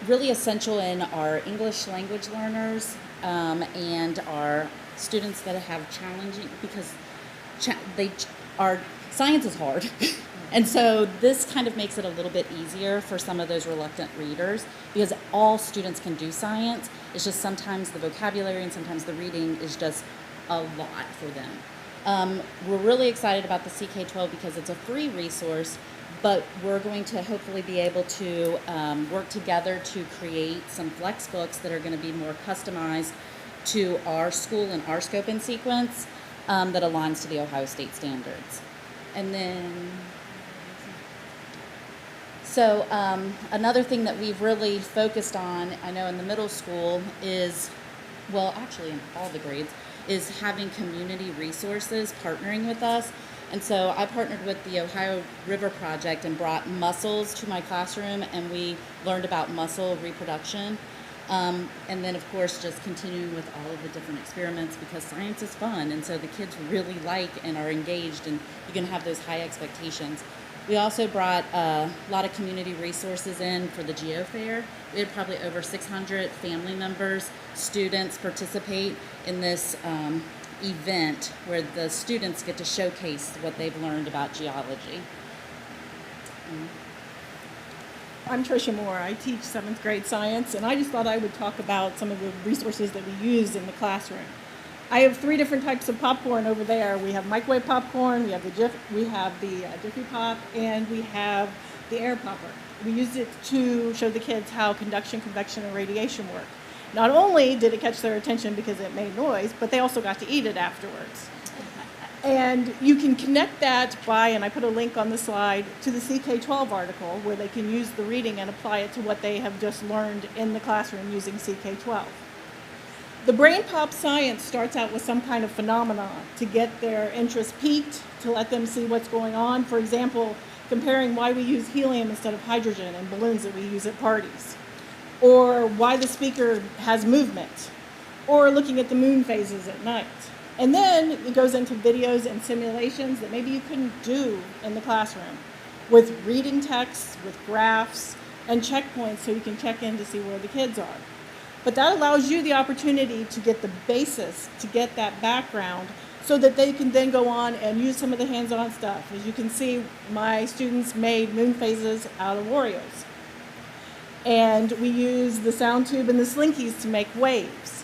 really essential in our English language learners and our students that have challenging, because science is hard. And so this kind of makes it a little bit easier for some of those reluctant readers, because all students can do science. It's just sometimes the vocabulary and sometimes the reading is just a lot for them. We're really excited about the CK12 because it's a free resource, but we're going to hopefully be able to work together to create some flex books that are going to be more customized to our school and our scope and sequence that aligns to the Ohio State standards. And then, so another thing that we've really focused on, I know in the middle school is, well, actually in all the grades, is having community resources partnering with us. And so I partnered with the Ohio River Project and brought mussels to my classroom, and we learned about mussel reproduction. And then, of course, just continuing with all of the different experiments, because science is fun, and so the kids really like and are engaged, and you can have those high expectations. We also brought a lot of community resources in for the Geo Fair. We had probably over 600 family members, students participate in this event where the students get to showcase what they've learned about geology. I'm Tricia Moore. I teach 7th grade science, and I just thought I would talk about some of the resources that we use in the classroom. I have 3 different types of popcorn over there. We have microwave popcorn, we have the Jiffy Pop, and we have the air popper. We used it to show the kids how conduction, convection, and radiation work. Not only did it catch their attention because it made noise, but they also got to eat it afterwards. And you can connect that by, and I put a link on the slide, to the CK12 article where they can use the reading and apply it to what they have just learned in the classroom using CK12. The Brain Pop Science starts out with some kind of phenomenon to get their interest piqued, to let them see what's going on. For example, comparing why we use helium instead of hydrogen in balloons that we use at parties, or why the speaker has movement, or looking at the moon phases at night. And then it goes into videos and simulations that maybe you couldn't do in the classroom, with reading texts, with graphs, and checkpoints so you can check in to see where the kids are. But that allows you the opportunity to get the basis, to get that background, so that they can then go on and use some of the hands-on stuff. As you can see, my students made moon phases out of Oreos. And we use the sound tube and the slinkies to make waves.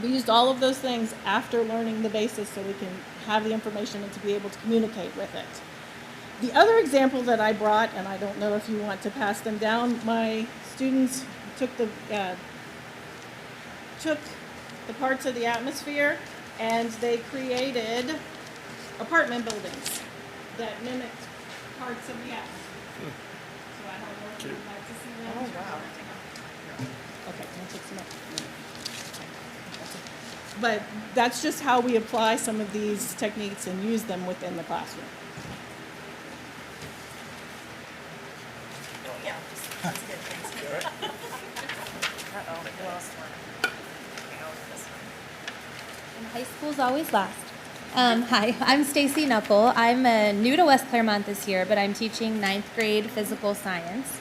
We used all of those things after learning the basis so we can have the information and to be able to communicate with it. The other example that I brought, and I don't know if you want to pass them down, my students took the parts of the atmosphere and they created apartment buildings that mimicked parts of the atmosphere. So I don't know if you'd like to see them. Oh, wow. Okay, I'll take some up. But that's just how we apply some of these techniques and use them within the classroom. Yeah, that's good. Thanks. Uh-oh, who else wanted? And high school's always last. Hi, I'm Stacy Knuckle. I'm new to West Clermont this year, but I'm teaching 9th grade physical science.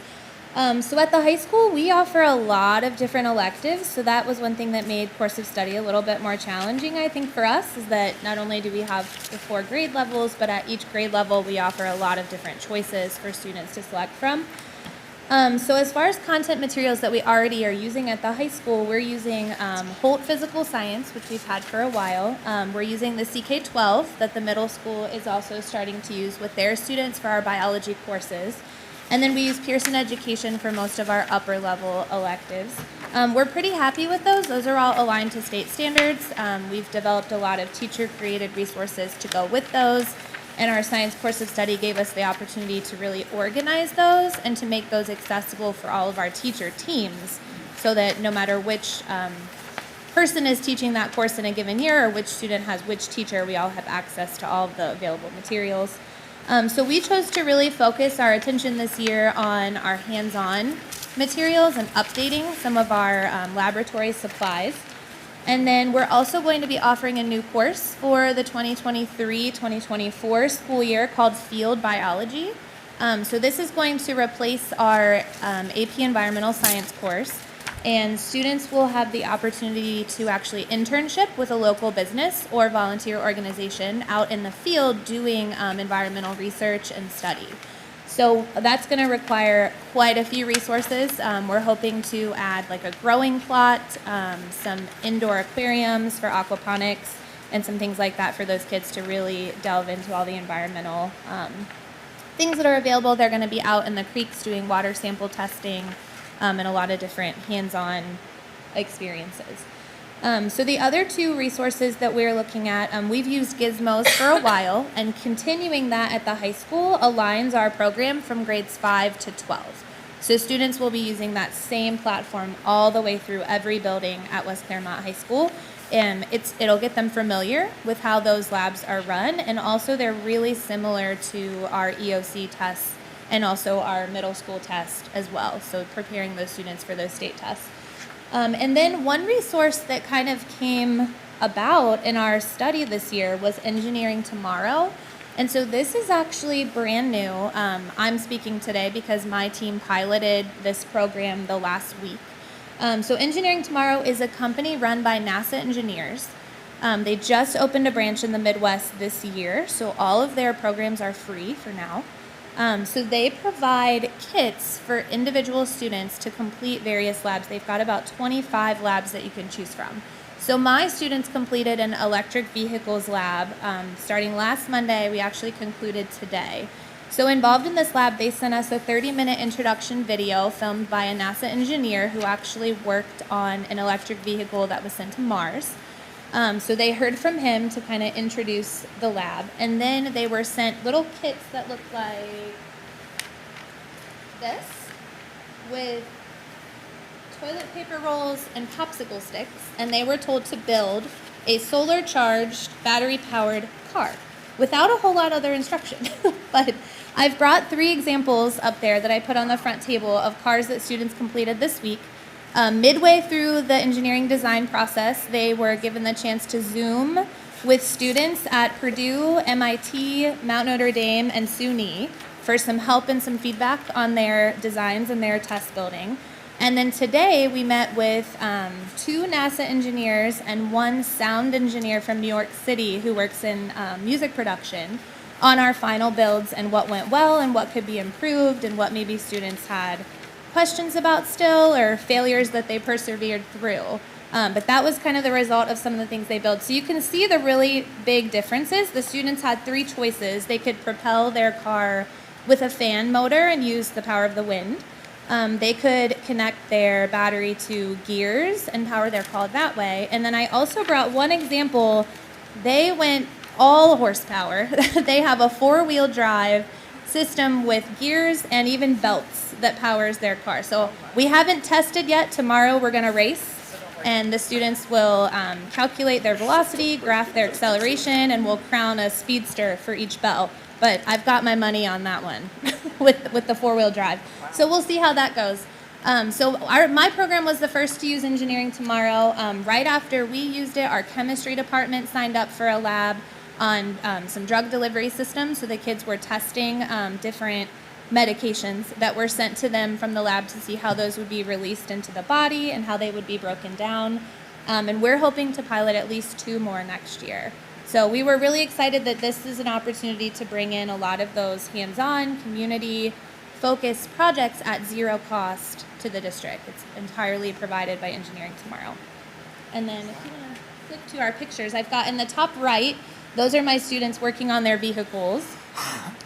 So at the high school, we offer a lot of different electives, so that was one thing that made course of study a little bit more challenging, I think, for us, is that not only do we have the 4 grade levels, but at each grade level, we offer a lot of different choices for students to select from. So as far as content materials that we already are using at the high school, we're using Holt Physical Science, which we've had for a while. We're using the CK12 that the middle school is also starting to use with their students for our biology courses. And then we use Pearson Education for most of our upper level electives. We're pretty happy with those. Those are all aligned to state standards. We've developed a lot of teacher-created resources to go with those. And our science course of study gave us the opportunity to really organize those and to make those accessible for all of our teacher teams, so that no matter which person is teaching that course in a given year or which student has which teacher. We all have access to all of the available materials. So we chose to really focus our attention this year on our hands-on materials and updating some of our laboratory supplies. And then we're also going to be offering a new course for the 2023-2024 school year called Field Biology. So this is going to replace our AP Environmental Science course, and students will have the opportunity to actually internship with a local business or volunteer organization out in the field doing environmental research and study. So that's going to require quite a few resources. We're hoping to add like a growing plot, some indoor aquariums for aquaponics, and some things like that for those kids to really delve into all the environmental things that are available. They're going to be out in the creeks doing water sample testing and a lot of different hands-on experiences. So the other two resources that we're looking at, we've used Gizmos for a while, and continuing that at the high school aligns our program from grades 5 to 12. So students will be using that same platform all the way through every building at West Clermont High School. And it'll get them familiar with how those labs are run, and also they're really similar to our EOC tests and also our middle school test as well, so preparing those students for those state tests. And then one resource that kind of came about in our study this year was Engineering Tomorrow. And so this is actually brand new. I'm speaking today because my team piloted this program the last week. So Engineering Tomorrow is a company run by NASA engineers. They just opened a branch in the Midwest this year, so all of their programs are free for now. So they provide kits for individual students to complete various labs. They've got about 25 labs that you can choose from. So my students completed an electric vehicles lab starting last Monday. We actually concluded today. So involved in this lab, they sent us a 30-minute introduction video filmed by a NASA engineer who actually worked on an electric vehicle that was sent to Mars. So they heard from him to kind of introduce the lab, and then they were sent little kits that looked like this with toilet paper rolls and popsicle sticks, and they were told to build a solar-charged, battery-powered car without a whole lot of other instruction. But I've brought 3 examples up there that I put on the front table of cars that students completed this week. Midway through the engineering design process, they were given the chance to Zoom with students at Purdue, MIT, Mount Notre Dame, and SUNY for some help and some feedback on their designs and their test building. And then today we met with 2 NASA engineers and 1 sound engineer from New York City who works in music production on our final builds and what went well and what could be improved and what maybe students had questions about still or failures that they persevered through. But that was kind of the result of some of the things they built. So you can see the really big differences. The students had 3 choices. They could propel their car with a fan motor and use the power of the wind. They could connect their battery to gears and power their car that way. And then I also brought one example. They went all horsepower. They have a 4-wheel drive system with gears and even belts that powers their car. So we haven't tested yet. Tomorrow we're going to race, and the students will calculate their velocity, graph their acceleration, and we'll crown a speedster for each bell. But I've got my money on that one with the 4-wheel drive. So we'll see how that goes. My program was the first to use Engineering Tomorrow. Right after we used it, our chemistry department signed up for a lab on some drug delivery systems. So the kids were testing different medications that were sent to them from the lab to see how those would be released into the body and how they would be broken down. And we're hoping to pilot at least 2 more next year. So we were really excited that this is an opportunity to bring in a lot of those hands-on, community-focused projects at 0 cost to the district. It's entirely provided by Engineering Tomorrow. And then if you want to flip to our pictures, I've got in the top right, those are my students working on their vehicles.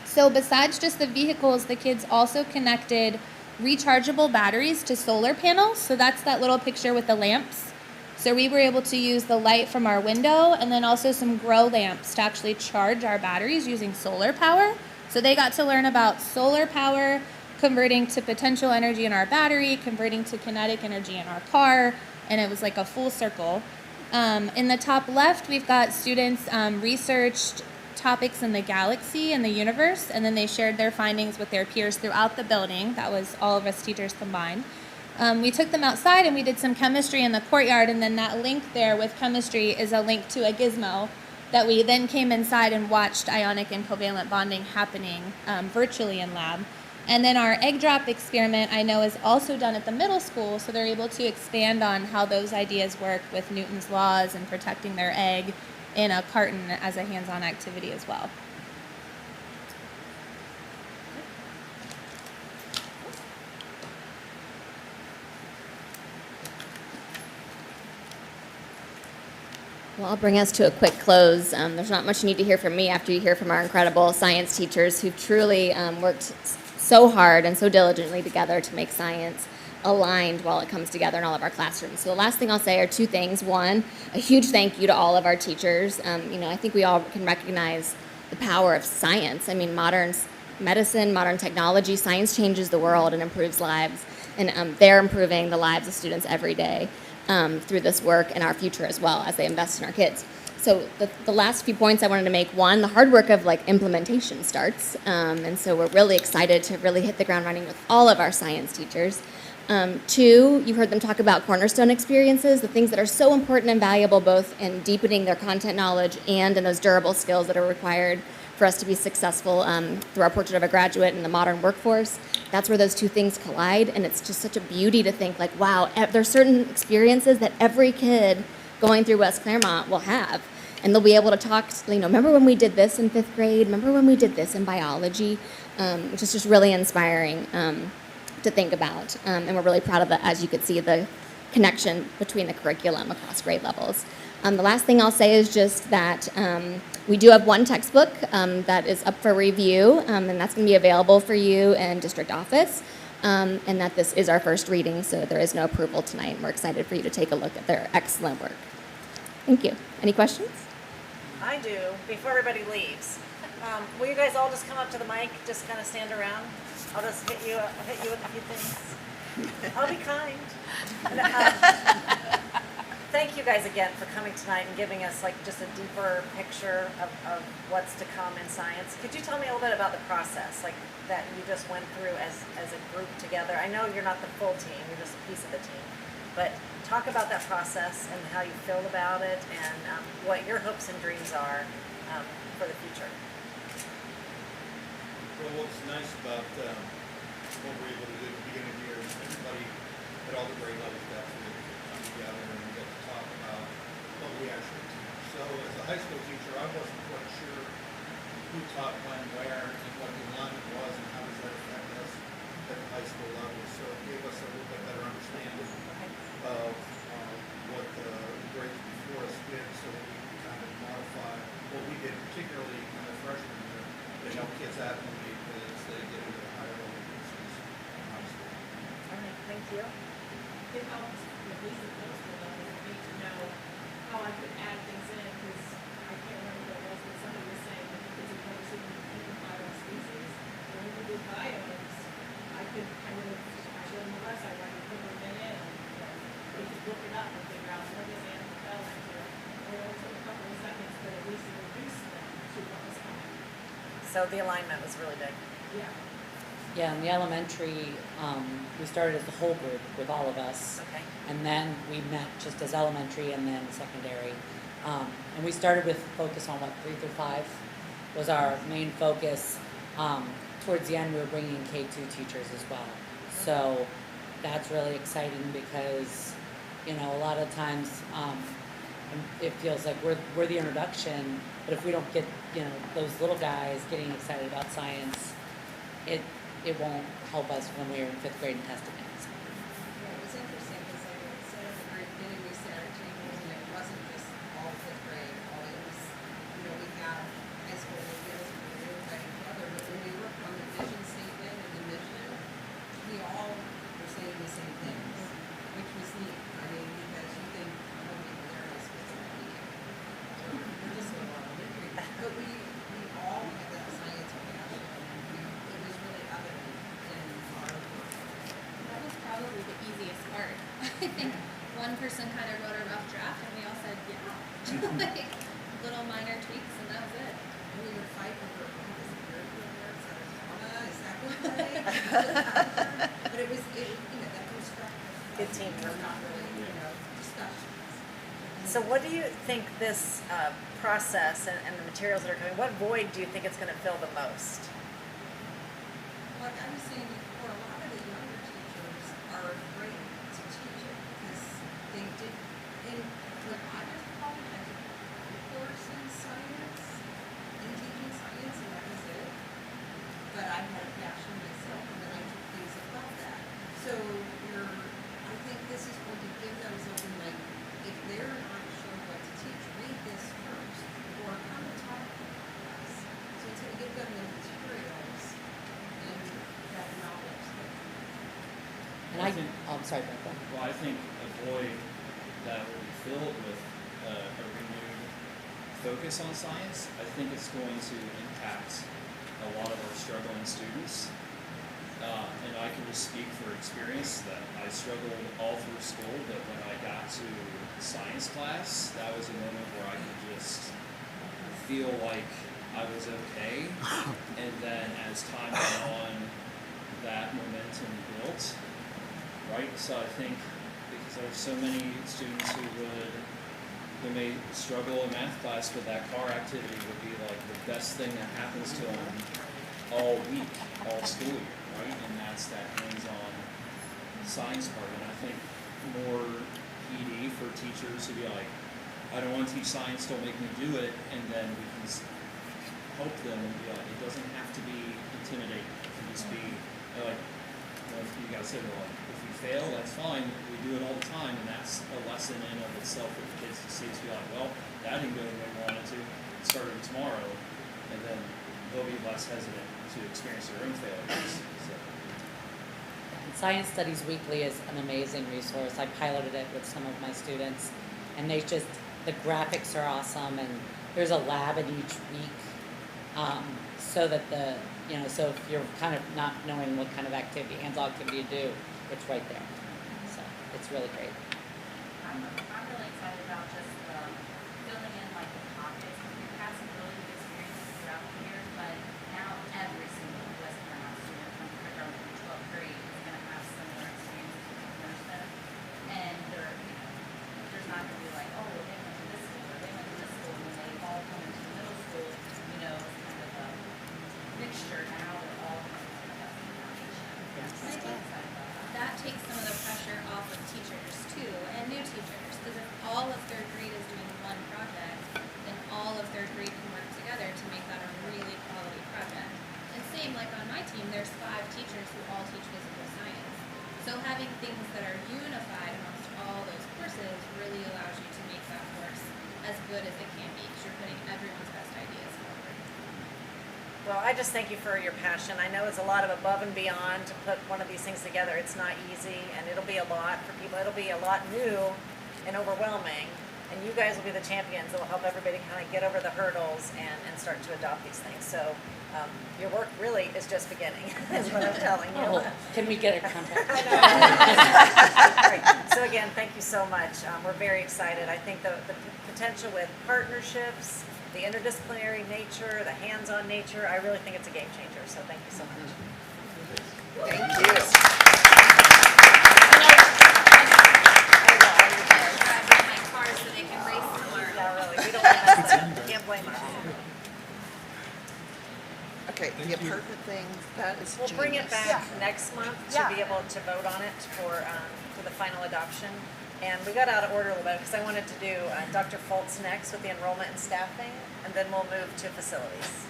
So besides just the vehicles, the kids also connected rechargeable batteries to solar panels. So that's that little picture with the lamps. So we were able to use the light from our window and then also some grow lamps to actually charge our batteries using solar power. So they got to learn about solar power, converting to potential energy in our battery, converting to kinetic energy in our car, and it was like a full circle. In the top left, we've got students researched topics in the galaxy and the universe, and then they shared their findings with their peers throughout the building. That was all of us teachers combined. We took them outside and we did some chemistry in the courtyard, and then that link there with chemistry is a link to a gizmo that we then came inside and watched ionic and covalent bonding happening virtually in lab. And then our egg drop experiment, I know, is also done at the middle school, so they're able to expand on how those ideas work with Newton's laws and protecting their egg in a carton as a hands-on activity as well. Well, I'll bring us to a quick close. There's not much you need to hear from me after you hear from our incredible science teachers who've truly worked so hard and so diligently together to make science aligned while it comes together in all of our classrooms. So the last thing I'll say are two things. One, a huge thank you to all of our teachers. I think we all can recognize the power of science. I mean, modern medicine, modern technology, science changes the world and improves lives. And they're improving the lives of students every day. Through this work and our future as well as they invest in our kids. So the last few points I wanted to make, one, the hard work of implementation starts. And so we're really excited to really hit the ground running with all of our science teachers. Two, you heard them talk about cornerstone experiences, the things that are so important and valuable both in deepening their content knowledge and in those durable skills that are required for us to be successful through our portrait of a graduate in the modern workforce. That's where those two things collide, and it's just such a beauty to think wow, there's certain experiences that every kid going through West Clermont will have, and they'll be able to talk, remember when we did this in 5th grade? Remember when we did this in biology? Which is just really inspiring to think about, and we're really proud of that, as you could see, the connection between the curriculum across grade levels. The last thing I'll say is just that we do have one textbook that is up for review, and that's going to be available for you in district office, and that this is our first reading, so there is no approval tonight, and we're excited for you to take a look at their excellent work. Thank you. Any questions? I do, before everybody leaves. Will you guys all just come up to the mic, just kind of stand around? I'll just hit you with a few things. I'll be kind. Thank you guys again for coming tonight and giving us just a deeper picture of what's to come in science. Could you tell me a little bit about the process that you just went through as a group together? I know you're not the full team, you're just a piece of the team, but talk about that process and how you feel about it and what your hopes and dreams are for the future. Well, what's nice about what we're able to do at the beginning of the year is everybody at all the grade levels got to come together and get to talk about what we actually teach. So as a high school teacher, I wasn't quite sure who taught when, where, and what the alignment was and how does that affect us at the high school level. So it gave us a little bit better understanding of what the grades before us did so that we could kind of modify what we did, particularly in the freshman year, to help kids acclimate as they get into the higher level courses in high school. All right, thank you. It helps, at least at middle school level, for me to know how I could add things in, because I can't remember what it was, but somebody was saying that it's important to identify our species. And when we did biomes, I could kind of, I showed them the website where I could put them in, and we could look it up and figure out what this animal fell into. Or it took a couple of seconds, but at least it reduced them to what was coming. So the alignment was really big. Yeah. Yeah, in the elementary, we started as a whole group with all of us. Okay. And then we met just as elementary and then secondary. And we started with focus on 3 through 5 was our main focus. Towards the end, we were bringing in K2 teachers as well. So that's really exciting because, a lot of times it feels like we're the introduction, but if we don't get, those little guys getting excited about science, it won't help us when we're in 5th grade and testing it. Yeah, it was interesting because I said at the very beginning we set our tables and it wasn't just all 5th grade, all it was, we have high school, middle school, everybody together, but when we worked on the vision statement and the mission, we all were saying the same things, which was neat. I mean, because you think, oh, maybe they're high school, we're just so elementary, but we all had that science passion. It was really evident in our work. That was probably the easiest part. I think one person kind of wrote a rough draft, and we all said, Yeah. Like, little minor tweaks and that was it. And we would fight over, oh, is it curriculum there, is that a drama, is that right? But it was, that constructive. Good teamwork. Not really, discussions. So what do you think this process and the materials that are coming, what void do you think it's going to fill the most? Like I was saying before, a lot of the younger teachers are afraid to teach it because they did, when I was in college, I took a course in science, in teaching science, and that was it. But I had a passion myself, and then I took things above that. So I think this is going to give them something like, if they're not sure what to teach, read this first, or come and talk to us. So it's going to give them the materials and that knowledge that. And I'm sorry about that. Well, I think a void that will be filled with a renewed focus on science, I think it's going to impact a lot of our struggling students. And I can just speak for experience that I struggled all through school, but when I got to science class, that was a moment where I could just feel like I was okay. And then as time went on, that momentum built, right? So I think because there's so many students who may struggle in math class, but that car activity would be like the best thing that happens to them all week, all school year, right? And that's that hands-on science part. And I think more PD for teachers to be like, I don't want to teach science, don't make me do it, and then we can help them and be like, it doesn't have to be intimidating. It can just be like, you guys said, like, if we fail, that's fine. We do it all the time, and that's a lesson in of itself for the kids to see. To be like, well, that didn't go the way we wanted to. It started tomorrow, and then they'll be less hesitant to experience their own failures. So. Science Studies Weekly is an amazing resource. I piloted it with some of my students, and the graphics are awesome, and there's a lab in each week, so that so if you're kind of not knowing what kind of activity, hands-on activity to do, it's right there. So it's really great. I'm really excited about just filling in like the pockets. We've had some really good experiences throughout the years, but now every single West Clermont student from kindergarten through 12th grade is going to have similar experiences with nursing, and there's not going to be like, oh, well, they went to this school or they went to this school, and when they all come into the middle school, it's kind of a mixture now. They're all kind of like that foundation. Yes. So I'm excited about that. That takes some of the pressure off of teachers too, and new teachers, because if all of third grade is doing one project, then all of third grade can work together to make that a really quality project. And same, like on my team, there's 5 teachers who all teach physical science. So having things that are unified amongst all those courses really allows you to make that course as good as it can be, because you're putting everyone's best ideas forward. Well, I just thank you for your passion. I know it's a lot of above and beyond to put one of these things together. It's not easy, and it'll be a lot for people. It'll be a lot new and overwhelming, and you guys will be the champions that will help everybody kind of get over the hurdles and start to adopt these things. So your work really is just beginning, is what I'm telling you. Oh, can we get a contract? I know. Great. So again, thank you so much. We're very excited. I think the potential with partnerships, the interdisciplinary nature, the hands-on nature, I really think it's a game changer. So thank you so much. Thank you. My car so they can race tomorrow. Yeah, really. We don't want that. Can't blame us. Okay, the apartment thing, that is We'll bring it genius. back next month to be able to vote on it for the final adoption. And we got out of order a little bit because I wanted to do Dr. Foltz next with the enrollment and staffing, and then we'll move to facilities.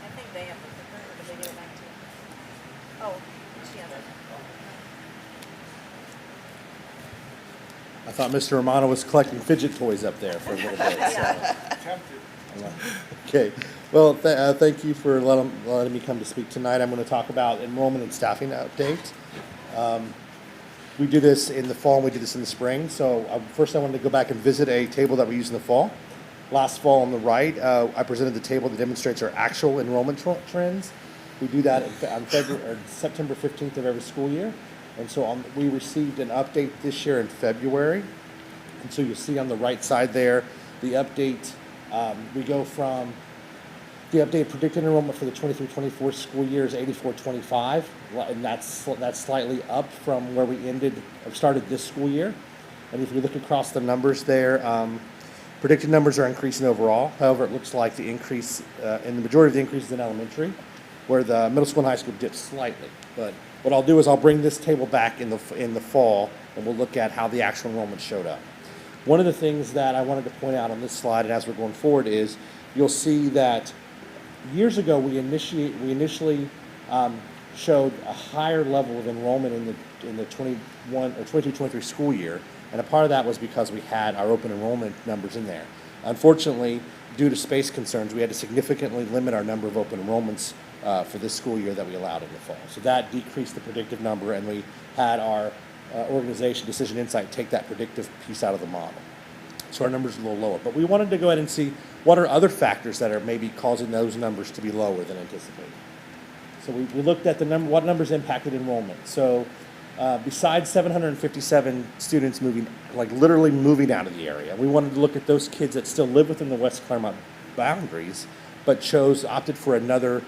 I think they have the paper, or did they do it 19? Oh, she has it. I thought Mr. Romano was collecting fidget toys up there for a little bit. Okay. Well, thank you for letting me come to speak tonight. I'm going to talk about enrollment and staffing update. We do this in the fall and we do this in the spring. So first I wanted to go back and visit a table that we used in the fall. Last fall on the right, I presented the table that demonstrates our actual enrollment trends. We do that on September 15th of every school year. And so we received an update this year in February. And so you'll see on the right side there, the update, we go from the updated predicted enrollment for the 23-24 school year is 84.25, and that's slightly up from where we started this school year. And if you look across the numbers there, predicted numbers are increasing overall. However, it looks like the increase, in the majority of the increase is in elementary, where the middle school and high school dips slightly. But what I'll do is I'll bring this table back in the fall, and we'll look at how the actual enrollment showed up. One of the things that I wanted to point out on this slide, and as we're going forward, is you'll see that years ago we initially showed a higher level of enrollment in the 22-23 school year, and a part of that was because we had our open enrollment numbers in there. Unfortunately, due to space concerns, we had to significantly limit our number of open enrollments for this school year that we allowed in the fall. So that decreased the predictive number, and we had our organization, Decision Insight, take that predictive piece out of the model. So our numbers are a little lower. But we wanted to go ahead and see what are other factors that are maybe causing those numbers to be lower than anticipated. So we looked at what numbers impacted enrollment. So besides 757 students literally moving out of the area, we wanted to look at those kids that still live within the West Clermont boundaries, but opted for another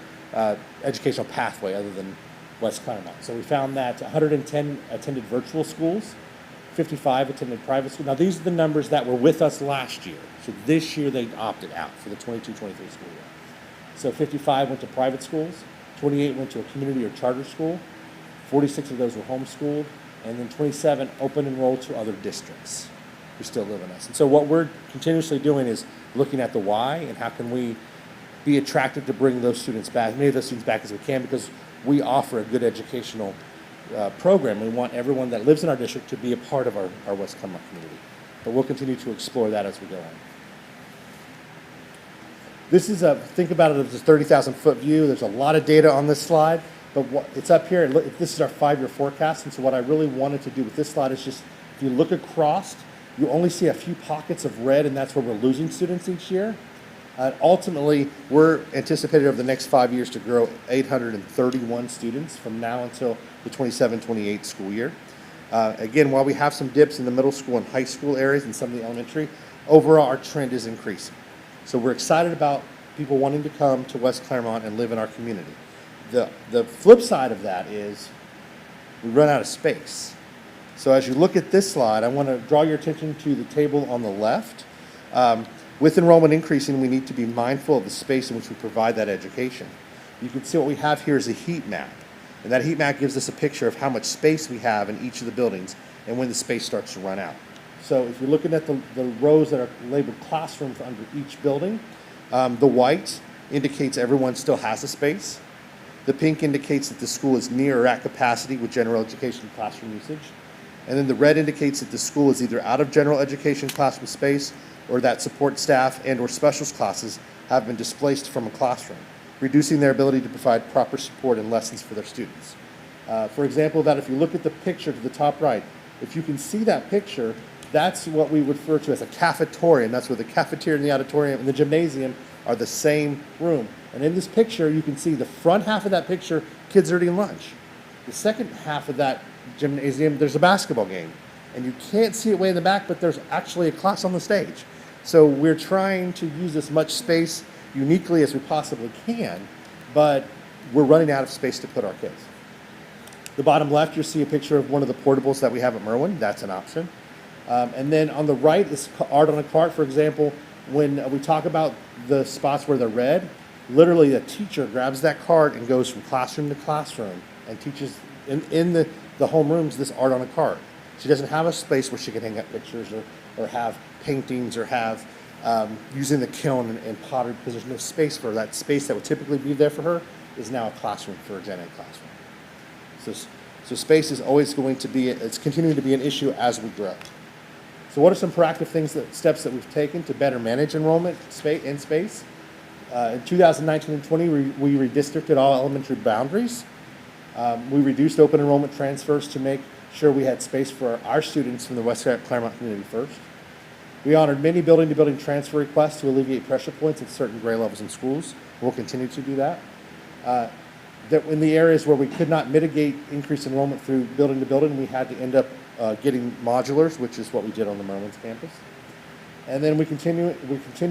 educational pathway other than West Clermont. So we found that 110 attended virtual schools, 55 attended private schools. Now these are the numbers that were with us last year. So this year they opted out for the 22-23 school year. So 55 went to private schools, 28 went to a community or charter school, 46 of those were homeschooled, and then 27 open enrolled to other districts who still live in us. And so what we're continuously doing is looking at the why and how can we be attracted to bring those students back, many of those students back as we can, because we offer a good educational program. We want everyone that lives in our district to be a part of our West Clermont community. But we'll continue to explore that as we go on. This is think about it as a 30,000 foot view. There's a lot of data on this slide, but it's up here. This is our 5-year forecast. And so what I really wanted to do with this slide is just, if you look across, you only see a few pockets of red, and that's where we're losing students each year. Ultimately, we're anticipated over the next 5 years to grow 831 students from now until the 27-28 school year. Again, while we have some dips in the middle school and high school areas and some of the elementary, overall our trend is increasing. So we're excited about people wanting to come to West Clermont and live in our community. The flip side of that is we run out of space. So as you look at this slide, I want to draw your attention to the table on the left. With enrollment increasing, we need to be mindful of the space in which we provide that education. You can see what we have here is a heat map. And that heat map gives us a picture of how much space we have in each of the buildings and when the space starts to run out. So if you're looking at the rows that are labeled classrooms under each building, the white indicates everyone still has a space. The pink indicates that the school is near or at capacity with general education classroom usage. And then the red indicates that the school is either out of general education classroom space or that support staff and or specialist classes have been displaced from a classroom, reducing their ability to provide proper support and lessons for their students. For example, that if you look at the picture to the top right, if you can see that picture, that's what we refer to as a cafetorium. That's where the cafeteria and the auditorium and the gymnasium are the same room. And in this picture, you can see the front half of that picture, kids are eating lunch. The second half of that gymnasium, there's a basketball game. And you can't see it way in the back, but there's actually a class on the stage. So we're trying to use as much space uniquely as we possibly can, but we're running out of space to put our kids. The bottom left, you'll see a picture of one of the portables that we have at Merwin. That's an option. And then on the right is art on a cart. For example, when we talk about the spots where they're red, literally a teacher grabs that cart and goes from classroom to classroom and teaches in the homerooms this art on a cart. She doesn't have a space where she can hang up pictures or have paintings or have using the kiln and pottery, because there's no space for her. That space that would typically be there for her is now a classroom for a gen ed classroom. So space is always going to be, it's continuing to be an issue as we grow. So what are some proactive steps that we've taken to better manage enrollment in space? In 2019 and 20, we redistricted all elementary boundaries. We reduced open enrollment transfers to make sure we had space for our students from the West Clermont community first. We honored many building-to-building transfer requests to alleviate pressure points at certain grade levels in schools. We'll continue to do that. that in the areas where we could not mitigate increased enrollment through building to building, we had to end up getting modulars, which is what we did on the Merwin's campus. And then we continue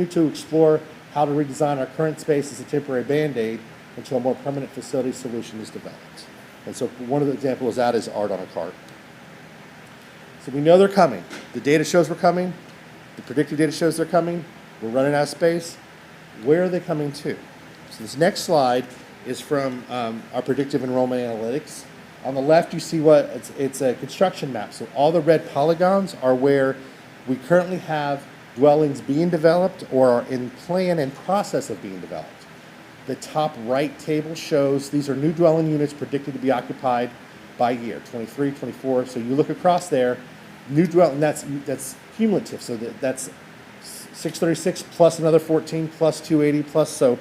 to explore how to redesign our current space as a temporary Band-Aid until a more permanent facility solution is developed. And so one of the examples of that is art on a cart. So we know they're coming. The data shows we're coming. The predictive data shows they're coming. We're running out of space. Where are they coming to? So this next slide is from our predictive enrollment analytics. On the left, you see it's a construction map. So all the red polygons are where we currently have dwellings being developed or are in plan and process of being developed. The top right table shows these are new dwelling units predicted to be occupied by year, 23, 24. So you look across there, new dwelling, that's cumulative. So that's 636 plus another 14 plus 280 plus. So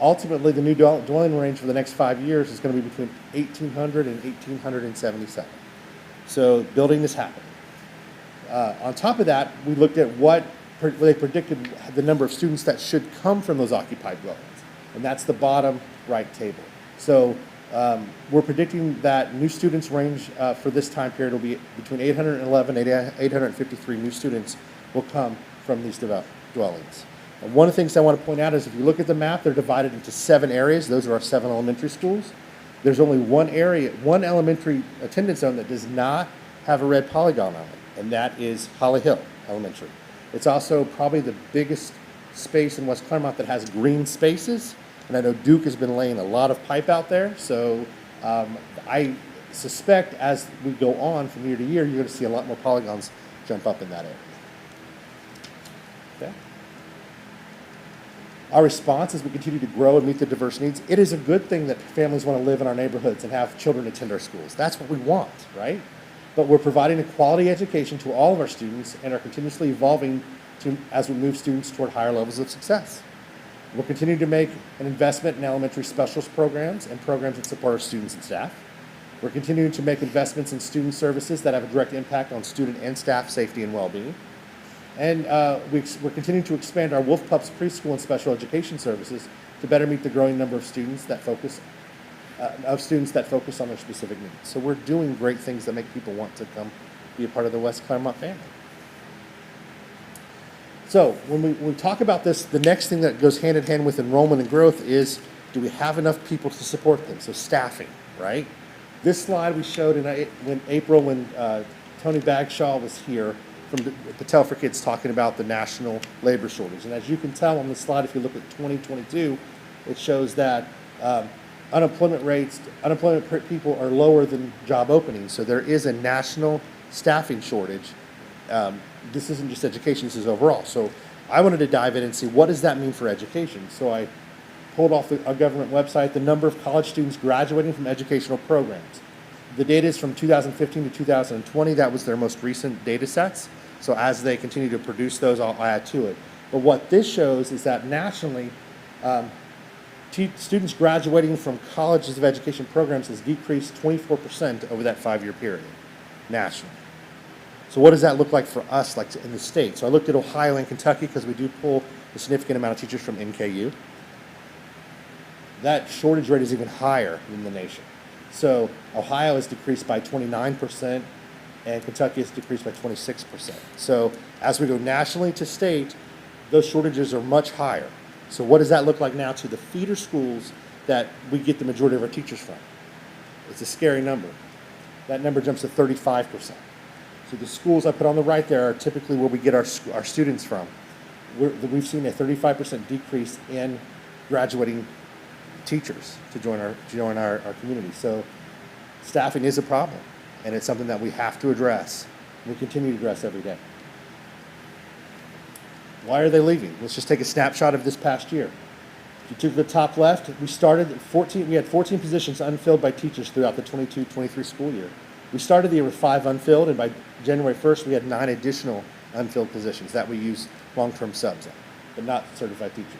ultimately, the new dwelling range for the next 5 years is going to be between 1,800 and 1,877. So building is happening. On top of that, we looked at what they predicted the number of students that should come from those occupied dwellings. And that's the bottom right table. So we're predicting that new students range for this time period will be between 811 and 853 new students will come from these dwellings. And one of the things I want to point out is if you look at the map, they're divided into 7 areas. Those are our 7 elementary schools. There's only one elementary attendance zone that does not have a red polygon on it, and that is Holly Hill Elementary. It's also probably the biggest space in West Clermont that has green spaces, and I know Duke has been laying a lot of pipe out there, so I suspect as we go on from year to year, you're going to see a lot more polygons jump up in that area. Okay. Our response as we continue to grow and meet the diverse needs, it is a good thing that families want to live in our neighborhoods and have children attend our schools. That's what we want, right? But we're providing a quality education to all of our students and are continuously evolving as we move students toward higher levels of success. We'll continue to make an investment in elementary specialist programs and programs that support our students and staff. We're continuing to make investments in student services that have a direct impact on student and staff safety and well-being. And we're continuing to expand our Wolf Pups preschool and special education services to better meet the growing number of students that focus on their specific needs. So we're doing great things that make people want to come be a part of the West Clermont family. So when we talk about this, the next thing that goes hand in hand with enrollment and growth is, do we have enough people to support them? So staffing, right? This slide we showed in April when Tony Bagshaw was here from Patel for Kids talking about the national labor shortage. And as you can tell on the slide, if you look at 2022, it shows that unemployment people are lower than job openings. So there is a national staffing shortage. This isn't just education, this is overall. So I wanted to dive in and see what does that mean for education. So I pulled off our government website the number of college students graduating from educational programs. The data is from 2015 to 2020. That was their most recent data sets. So as they continue to produce those, I'll add to it. But what this shows is that nationally, students graduating from colleges of education programs has decreased 24% over that 5-year period, nationally. So what does that look like for us, like in the state? So I looked at Ohio and Kentucky because we do pull a significant amount of teachers from NKU. That shortage rate is even higher than the nation. So Ohio has decreased by 29%, and Kentucky has decreased by 26%. So as we go nationally to state, those shortages are much higher. So what does that look like now to the feeder schools that we get the majority of our teachers from? It's a scary number. That number jumps to 35%. So the schools I put on the right there are typically where we get our students from. We've seen a 35% decrease in graduating teachers to join our community. So staffing is a problem, and it's something that we have to address. We continue to address every day. Why are they leaving? Let's just take a snapshot of this past year. If you took the top left, we had 14 positions unfilled by teachers throughout the 22-23 school year. We started the year with 5 unfilled, and by January 1st, we had 9 additional unfilled positions that we use long-term subs on, but not certified teachers.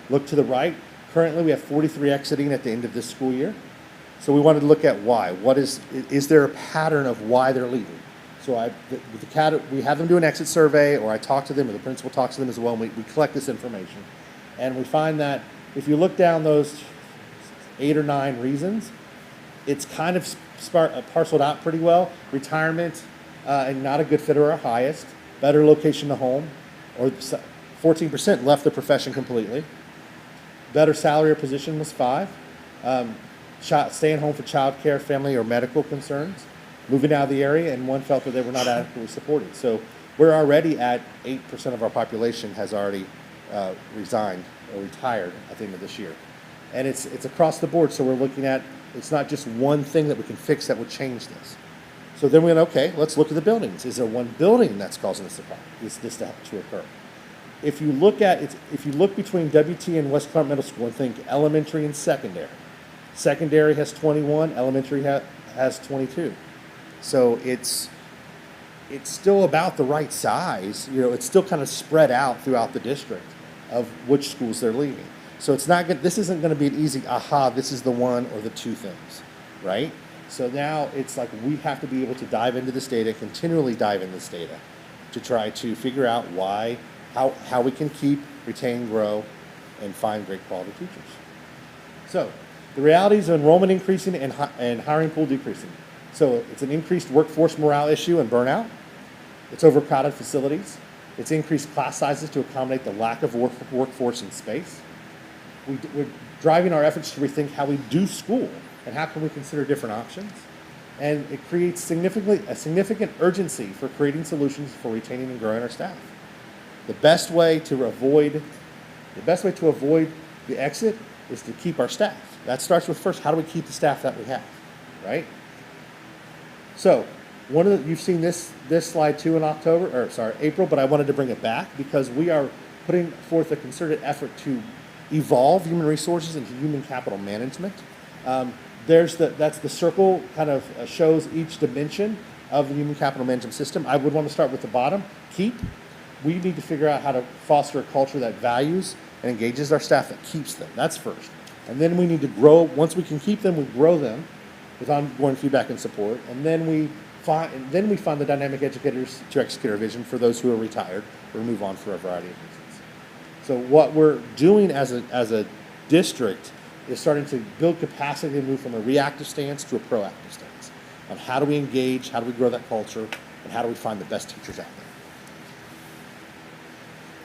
Look to the right. Currently, we have 43 exiting at the end of this school year. So we wanted to look at why. Is there a pattern of why they're leaving? So we have them do an exit survey, or I talk to them, or the principal talks to them as well, and we collect this information. And we find that if you look down those 8 or 9 reasons. It's kind of parceled out pretty well. Retirement, and not a good fit are our highest. Better location to home, or 14% left the profession completely. Better salary or position was 5. Staying home for childcare, family, or medical concerns. Moving out of the area, and 1 felt that they were not adequately supported. So we're already at 8% of our population has already resigned or retired at the end of this year. And it's across the board, so we're looking at, it's not just one thing that we can fix that would change this. So then we went, okay, let's look at the buildings. Is there one building that's causing this to occur? If you look between WT and West Clermont Middle School and think elementary and secondary. Secondary has 21, elementary has 22. So it's still about the right size. You know, it's still kind of spread out throughout the district of which schools they're leaving. So it's not good. This isn't going to be an easy, this is the one or the 2 things, right? So now it's like we have to be able to dive into this data, continually dive into this data to try to figure out how we can keep, retain, grow, and find great quality teachers. So the realities of enrollment increasing and hiring pool decreasing. So it's an increased workforce morale issue and burnout. It's overcrowded facilities. It's increased class sizes to accommodate the lack of workforce and space. We're driving our efforts to rethink how we do school and how can we consider different options. And it creates a significant urgency for creating solutions for retaining and growing our staff. The best way to avoid the exit is to keep our staff. That starts with first, how do we keep the staff that we have, right? So, you've seen this slide too in April, but I wanted to bring it back because we are putting forth a concerted effort to evolve human resources into human capital management. That's the circle kind of shows each dimension of the human capital management system. I would want to start with the bottom, keep. We need to figure out how to foster a culture that values and engages our staff, that keeps them. That's first. And then we need to grow. Once we can keep them, we grow them with ongoing feedback and support. And then we find the dynamic educators to execute our vision for those who are retired or move on for a variety of reasons. So what we're doing as a district is starting to build capacity to move from a reactive stance to a proactive stance on how do we engage, how do we grow that culture, and how do we find the best teachers out there.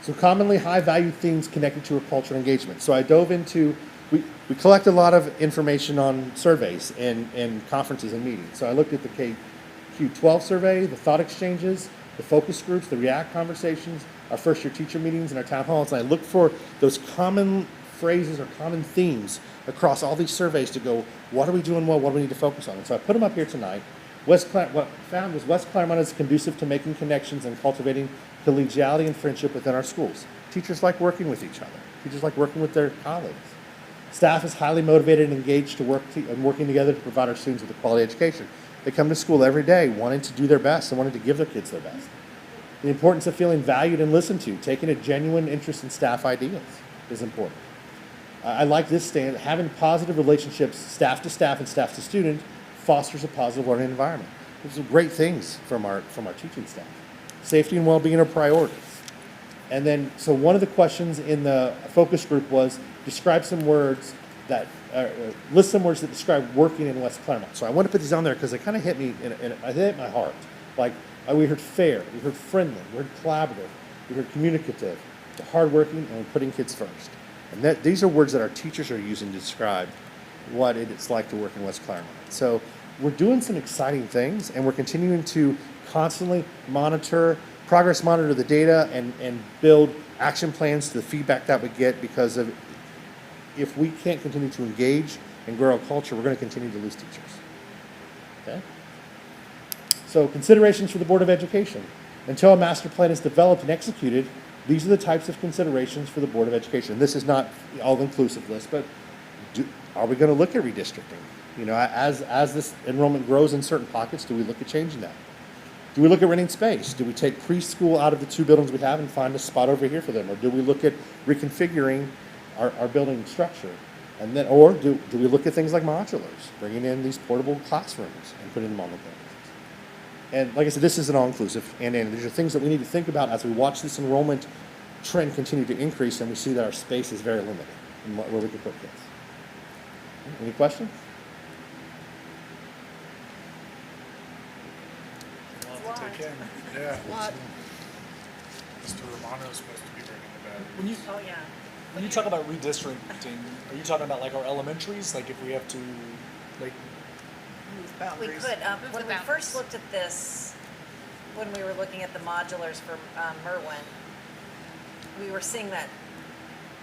So commonly high-value themes connected to a culture and engagement. So I dove into, we collect a lot of information on surveys and conferences and meetings. So I looked at the Q12 survey, the thought exchanges, the focus groups, the REACT conversations, our first-year teacher meetings, and our town halls. And I looked for those common phrases or common themes across all these surveys to go, what are we doing well, what do we need to focus on? And so I put them up here tonight. What I found was West Clermont is conducive to making connections and cultivating collegiality and friendship within our schools. Teachers like working with each other. Teachers like working with their colleagues. Staff is highly motivated and engaged and working together to provide our students with a quality education. They come to school every day wanting to do their best and wanting to give their kids their best. The importance of feeling valued and listened to, taking a genuine interest in staff ideas is important. I like this stand. Having positive relationships, staff to staff and staff to student, fosters a positive learning environment. These are great things from our teaching staff. Safety and well-being are priorities. And then, so one of the questions in the focus group was describe some words that, list some words that describe working in West Clermont. So I want to put these on there because they kind of hit me, it hit my heart. Like, we heard fair, we heard friendly, we heard collaborative, we heard communicative, hardworking, and we're putting kids first. And these are words that our teachers are using to describe what it's like to work in West Clermont. So we're doing some exciting things, and we're continuing to constantly progress monitor the data and build action plans to the feedback that we get, because if we can't continue to engage and grow a culture, we're going to continue to lose teachers. Okay? So considerations for the Board of Education. Until a master plan is developed and executed, these are the types of considerations for the Board of Education. This is not all-inclusive list, but are we going to look at redistricting? You know, as this enrollment grows in certain pockets, do we look at changing that? Do we look at renting space? Do we take preschool out of the 2 buildings we have and find a spot over here for them? Or do we look at reconfiguring our building structure? And then, or do we look at things like modulars, bringing in these portable classrooms and putting them on the buildings? And like I said, this isn't all-inclusive, and these are things that we need to think about as we watch this enrollment trend continue to increase, and we see that our space is very limited in where we can put kids. Any questions? Yeah. Lot. Mr. Romano's supposed to be bringing the back. Oh, yeah. When you talk about redistricting, are you talking about like our elementaries? Like if we have to, like, Move We boundaries. could, Move when the we boundaries. first looked at this, when we were looking at the modulars for Merwin, we were seeing that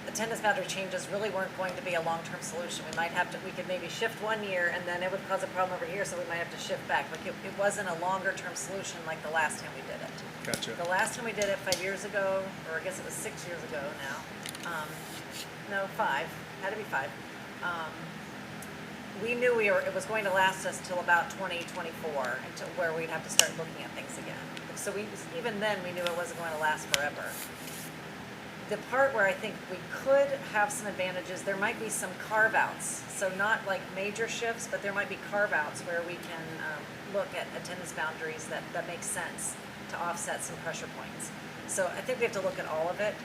attendance boundary changes really weren't going to be a long-term solution. We might have to, we could maybe shift one year and then it would cause a problem over here, so we might have to shift back. Like it wasn't a longer-term solution like the last time we did it. gotcha. The last time we did it 5 years ago, or I guess it was 6 years ago now, no, 5, had to be 5. We knew it was going to last us till about 2024, until where we'd have to start looking at things again. So even then, we knew it wasn't going to last forever. The part where I think we could have some advantages, there might be some carve-outs. So not like major shifts, but there might be carve-outs where we can look at attendance boundaries that make sense to offset some pressure points. So I think we have to look at all of it.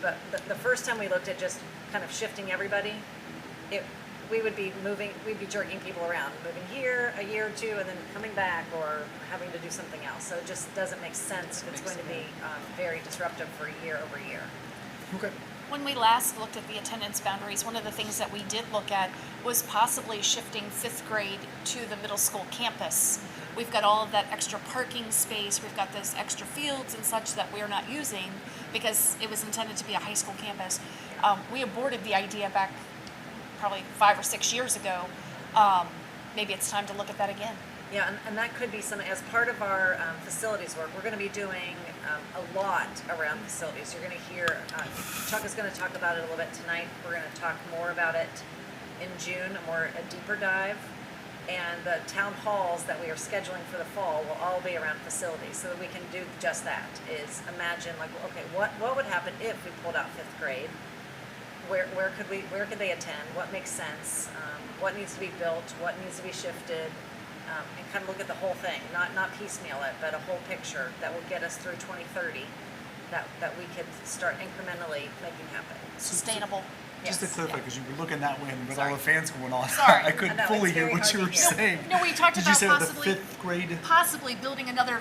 But the first time we looked at just kind of shifting everybody, we'd be jerking people around, moving here a year or two and then coming back or having to do something else. So it just doesn't make sense if it's going to be very disruptive for year over year. Okay. When we last looked at the attendance boundaries, one of the things that we did look at was possibly shifting 5th grade to the middle school campus. We've got all of that extra parking space, we've got those extra fields and such that we're not using because it was intended to be a high school campus. We aborted the idea back probably 5 or 6 years ago. Maybe it's time to look at that again. Yeah, and that could be something, as part of our facilities work, we're going to be doing a lot around facilities. You're going to hear, Chuck is going to talk about it a little bit tonight. We're going to talk more about it in June, a deeper dive. And the town halls that we are scheduling for the fall will all be around facilities, so that we can do just that, is imagine like, okay, what would happen if we pulled out 5th grade? Where could they attend? What makes sense? What needs to be built? What needs to be shifted? And kind of look at the whole thing, not piecemeal it, but a whole picture that will get us through 2030, that we could start incrementally making happen. Sustainable. Just to Yes. clarify, because you were looking that way and with all Sorry. the fans going on, Sorry. I couldn't I know, fully it's hear very what you hard were to hear. saying. No, we talked Did about you say possibly the 5th grade? possibly building another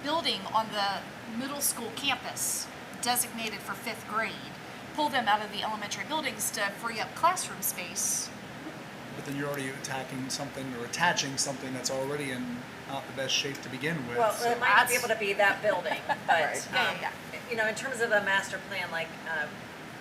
building on the middle school campus designated for 5th grade. Pull them out of the elementary buildings to free up classroom space. But then you're already attaching something that's already in not the best shape to begin with. Well, so- it might not be able to be that building, but, Yeah. in terms of a master plan, like,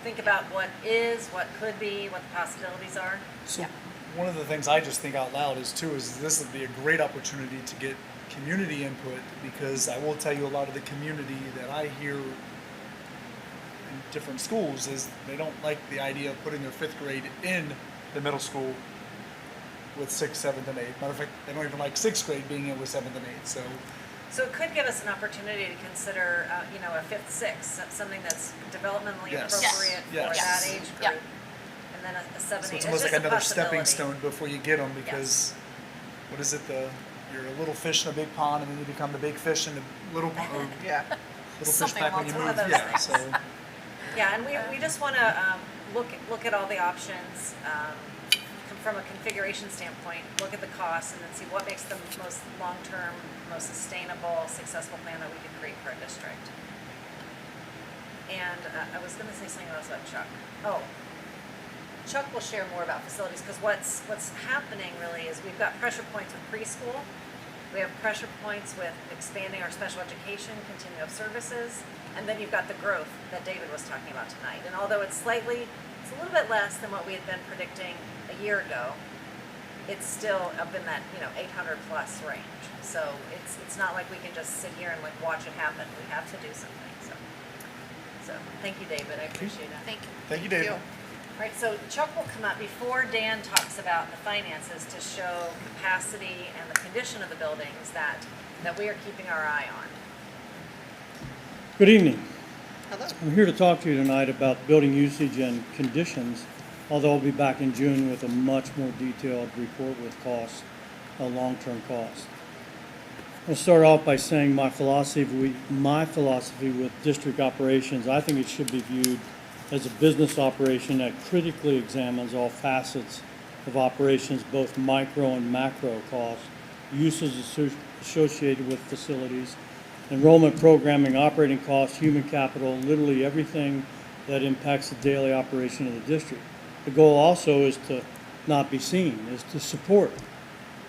think about what is, what could be, what the possibilities are. So one of the things I just think out loud is this would be a great opportunity to get community input, because I will tell you a lot of the community that I hear in different schools is they don't like the idea of putting their 5th grade in the middle school with 6th, 7th, and 8th. Matter of fact, they don't even like 6th grade being in with 7th and 8th. So it could give us an opportunity to consider, a 5th, 6th, something that's developmentally Yes. appropriate Yes. for that age Yeah. group. And then a 7, 8. So it's almost like another stepping possibility. stone before you get them, because what is it? You're a little fish in a big pond, and then you become the big fish in the little pond. Or Yeah. little fish Something back when along you one of move. those Yeah. things. So Yeah, and we just want to look at all the options from a configuration standpoint, look at the costs, and then see what makes the most long-term, most sustainable, successful plan that we can create for a district. And I was going to say something else about Chuck. Oh, Chuck will share more about facilities, because what's happening really is we've got pressure points with preschool. We have pressure points with expanding our special education, continuum of services, and then you've got the growth that David was talking about tonight. And although it's a little bit less than what we had been predicting a year ago, it's still up in that 800 plus range. So it's not like we can just sit here and like watch it happen. We have to do something. So thank you, David. I appreciate it. Thank you. thank you, David. All right, so Chuck will come up before Dan talks about the finances to show capacity and the condition of the buildings that we are keeping our eye on. Good evening. Hello. I'm here to talk to you tonight about building usage and conditions, although I'll be back in June with a much more detailed report with costs, long-term costs. I'll start off by saying my philosophy with district operations, I think it should be viewed as a business operation that critically examines all facets of operations, both micro and macro costs, uses associated with facilities, enrollment programming, operating costs, human capital, literally everything that impacts the daily operation of the district. The goal also is to not be seen, is to support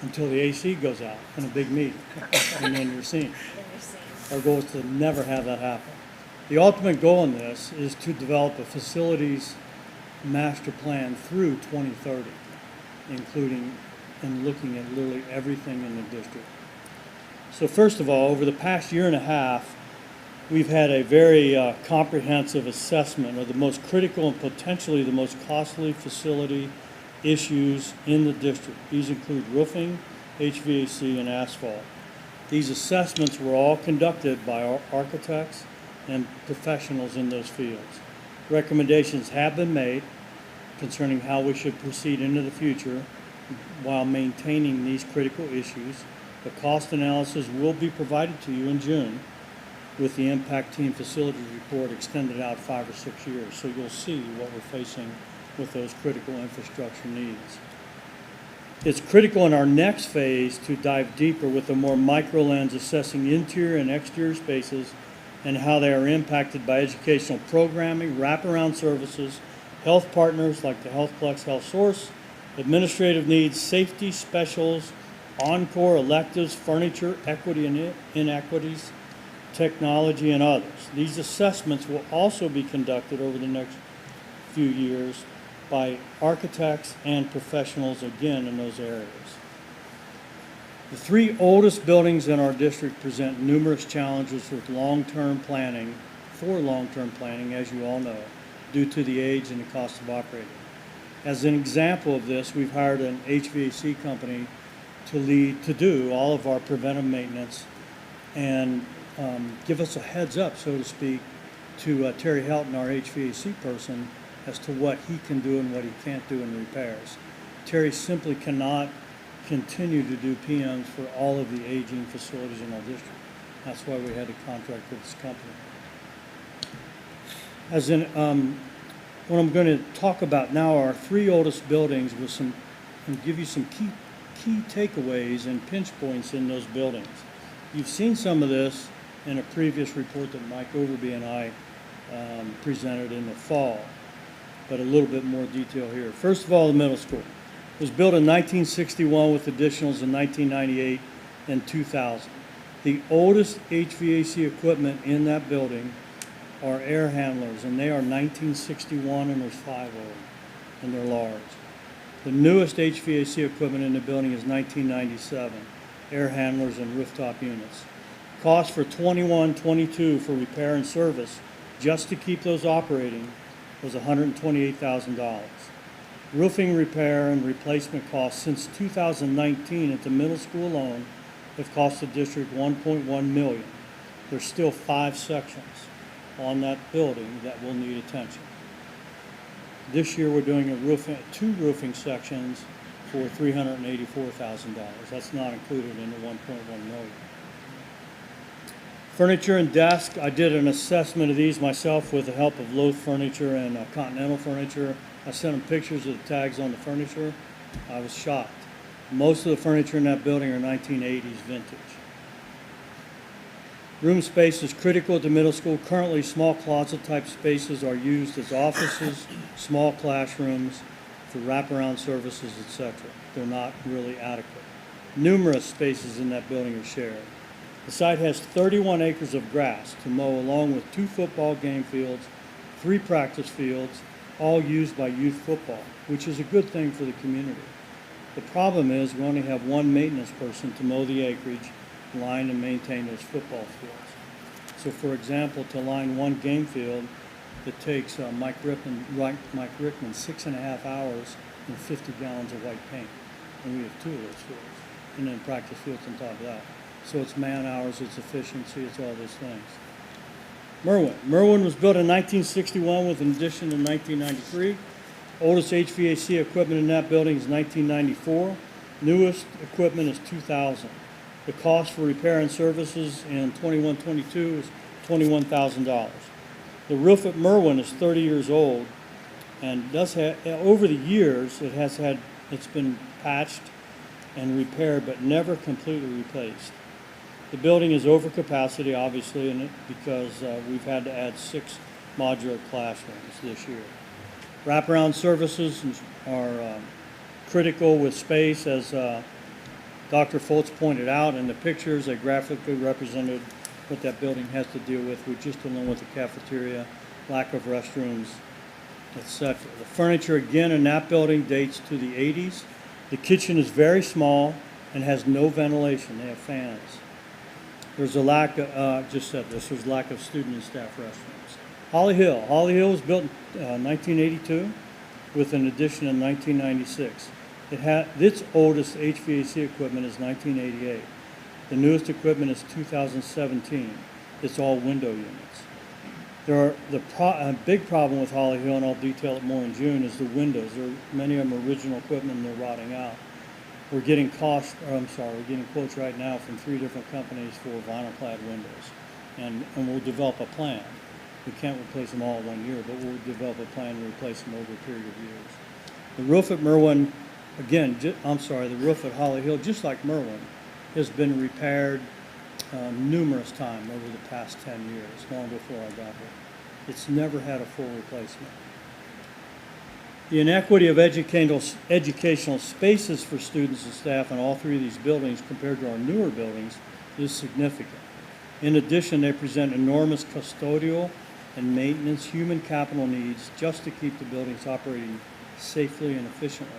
until the AC goes out in a big meeting, and then you're seen. Our goal is to never have that happen. The ultimate goal in this is to develop a facilities master plan through 2030, including and looking at literally everything in the district. So first of all, over the past year and a half, we've had a very comprehensive assessment of the most critical and potentially the most costly facility issues in the district. These include roofing, HVAC, and asphalt. These assessments were all conducted by our architects and professionals in those fields. Recommendations have been made concerning how we should proceed into the future while maintaining these critical issues. The cost analysis will be provided to you in June with the impact team facility report extended out 5 or 6 years. So you'll see what we're facing with those critical infrastructure needs. It's critical in our next phase to dive deeper with a more micro lens assessing interior and exterior spaces and how they are impacted by educational programming, wraparound services, health partners like the HealthPlex Health Source, administrative needs, safety specials, encore, electives, furniture, equity and inequities, technology, and others. These assessments will also be conducted over the next few years by architects and professionals again in those areas. The 3 oldest buildings in our district present numerous challenges with long-term planning, as you all know, due to the age and the cost of operating. As an example of this, we've hired an HVAC company to do all of our preventive maintenance and give us a heads up, so to speak, to Terry Helton, our HVAC person, as to what he can do and what he can't do in repairs. Terry simply cannot continue to do PMs for all of the aging facilities in our district. That's why we had to contract with this company. As in, what I'm going to talk about now are our 3 oldest buildings with some, and give you some key takeaways and pinch points in those buildings. You've seen some of this in a previous report that Mike Overby and I presented in the fall, but a little bit more detail here. First of all, the middle school. It was built in 1961 with additionals in 1998 and 2000. The oldest HVAC equipment in that building are air handlers, and they are 1961, and there's 5 of them, and they're large. The newest HVAC equipment in the building is 1997, air handlers and rooftop units. Cost for 21-22 for repair and service, just to keep those operating, was $128,000. Roofing repair and replacement costs since 2019 at the middle school alone have cost the district $1.1 million. There's still 5 sections on that building that will need attention. This year we're doing 2 roofing sections for $384,000. That's not included in the $1.1 million. Furniture and desk, I did an assessment of these myself with the help of Loth Furniture and Continental Furniture. I sent them pictures of the tags on the furniture. I was shocked. Most of the furniture in that building are 1980s vintage. Room space is critical at the middle school. Currently, small closet type spaces are used as offices, small classrooms, for wraparound services, etc. They're not really adequate. Numerous spaces in that building are shared. The site has 31 acres of grass to mow, along with 2 football game fields, 3 practice fields, all used by youth football, which is a good thing for the community. The problem is we only have 1 maintenance person to mow the acreage, line, and maintain those football fields. So, for example, to line 1 game field, it takes Mike Rickman 6.5 hours and 50 gallons of white paint. And we have 2 of those fields. And then practice fields on top of that. So it's man hours, it's efficiency, it's all those things. Merwin was built in 1961 with an addition in 1993. Oldest HVAC equipment in that building is 1994. Newest equipment is 2000. The cost for repair and services in 21-22 is $21,000. The roof at Merwin is 30 years old and does have, over the years, it has had It's been patched and repaired, but never completely replaced. The building is over capacity, obviously, because we've had to add 6 modular classrooms this year. Wraparound services are critical with space, as Dr. Foltz pointed out in the pictures. They graphically represented what that building has to deal with just along with the cafeteria, lack of restrooms, etc. The furniture, again, in that building dates to the 80s. The kitchen is very small and has no ventilation. They have fans. There's a lack of, just said this, there's lack of student and staff restrooms. Holly Hill. Holly Hill was built in 1982 with an addition in 1996. Its oldest HVAC equipment is 1988. The newest equipment is 2017. It's all window units. A big problem with Holly Hill, and I'll detail it more in June, is the windows. Many of them are original equipment and they're rotting out. We're getting quotes right now from 3 different companies for vinyl clad windows. And we'll develop a plan. We can't replace them all in 1 year, but we'll develop a plan to replace them over a period of years. The roof at Merwin, again, the roof at Holly Hill, just like Merwin, has been repaired numerous times over the past 10 years, long before I got here. It's never had a full replacement. The inequity of educational spaces for students and staff in all 3 of these buildings compared to our newer buildings is significant. In addition, they present enormous custodial and maintenance human capital needs just to keep the buildings operating safely and efficiently.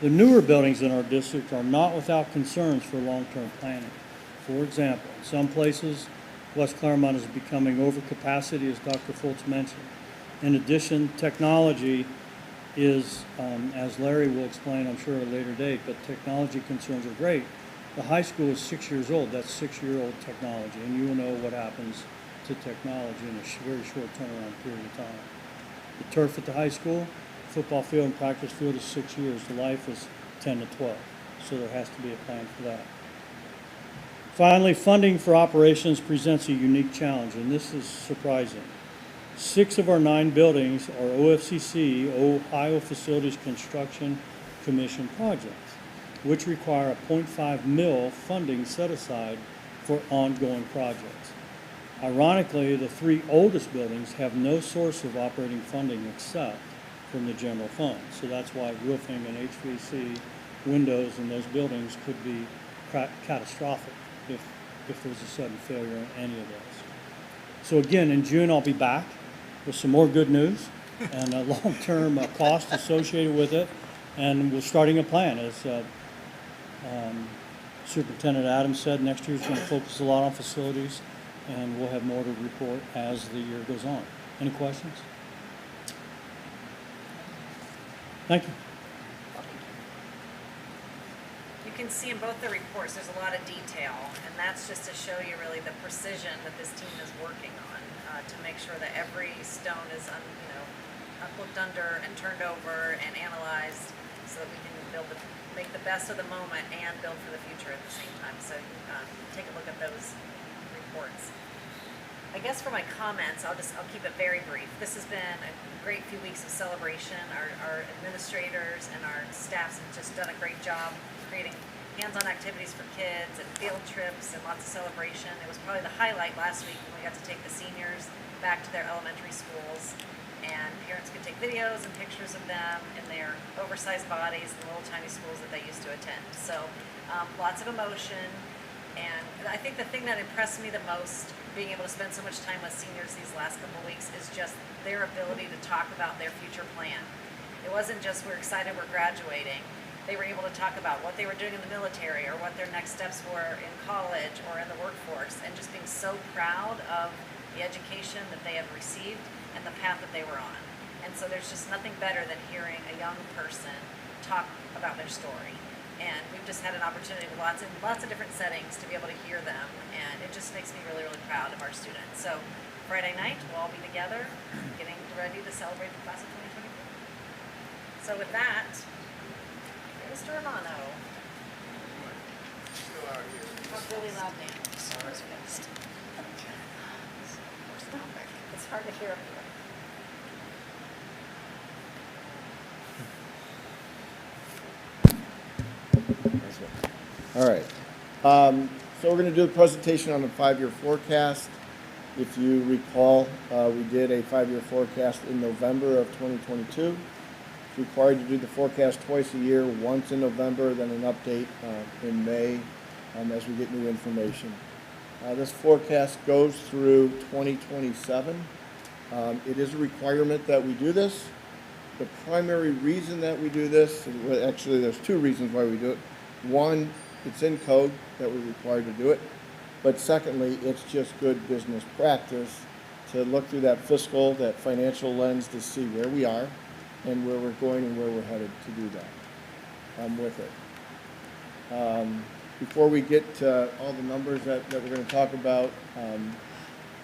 The newer buildings in our district are not without concerns for long-term planning. For example, in some places, West Clermont is becoming over capacity, as Dr. Foltz mentioned. In addition, technology is, as Larry will explain, I'm sure, at a later date, but technology concerns are great. The high school is 6 years old. That's 6-year-old technology, and you will know what happens to technology in a very short turnaround period of time. The turf at the high school, football field and practice field is 6 years. The life is 10 to 12, so there has to be a plan for that. Finally, funding for operations presents a unique challenge, and this is surprising. 6 of our 9 buildings are OFCC, Ohio Facilities Construction Commission projects, which require a $0.5 million funding set aside for ongoing projects. Ironically, the 3 oldest buildings have no source of operating funding except from the general fund. So that's why roofing and HVAC windows in those buildings could be catastrophic if there's a sudden failure in any of those. So again, in June, I'll be back with some more good news and a long-term cost associated with it. And we're starting a plan. As Superintendent Adams said, next year's going to focus a lot on facilities, and we'll have more to report as the year goes on. Any questions? Thank you. You can see in both the reports, there's a lot of detail, and that's just to show you really the precision that this team is working on to make sure that every stone is, looked under and turned over and analyzed, so that we can make the best of the moment and build for the future at the same time. So take a look at those reports. I guess for my comments, I'll keep it very brief. This has been a great few weeks of celebration. Our administrators and our staffs have just done a great job creating hands-on activities for kids and field trips and lots of celebration. It was probably the highlight last week when we got to take the seniors back to their elementary schools, and parents could take videos and pictures of them in their oversized bodies, the little tiny schools that they used to attend. So lots of emotion, and I think the thing that impressed me the most, being able to spend so much time with seniors these last couple of weeks, is just their ability to talk about their future plan. It wasn't just we're excited we're graduating. They were able to talk about what they were doing in the military or what their next steps were in college or in the workforce, and just being so proud of the education that they have received and the path that they were on. And so there's just nothing better than hearing a young person talk about their story. And we've just had an opportunity with lots of different settings to be able to hear them, and it just makes me really, really proud of our students. So Friday night, we'll all be together, getting ready to celebrate the class of 2024. So with that, Mr. Romano. Talk really loud, Dan. It's hard to hear up here. All right. So we're going to do a presentation on the 5-year forecast. If you recall, we did a 5-year forecast in November of 2022. It's required to do the forecast twice a year, once in November, then an update in May as we get new information. This forecast goes through 2027. It is a requirement that we do this. The primary reason that we do this, well, actually there's two reasons why we do it. One, it's in code that we're required to do it. But secondly, it's just good business practice to look through that fiscal, that financial lens to see where we are and where we're going and where we're headed to do that with it. Before we get to all the numbers that we're going to talk about,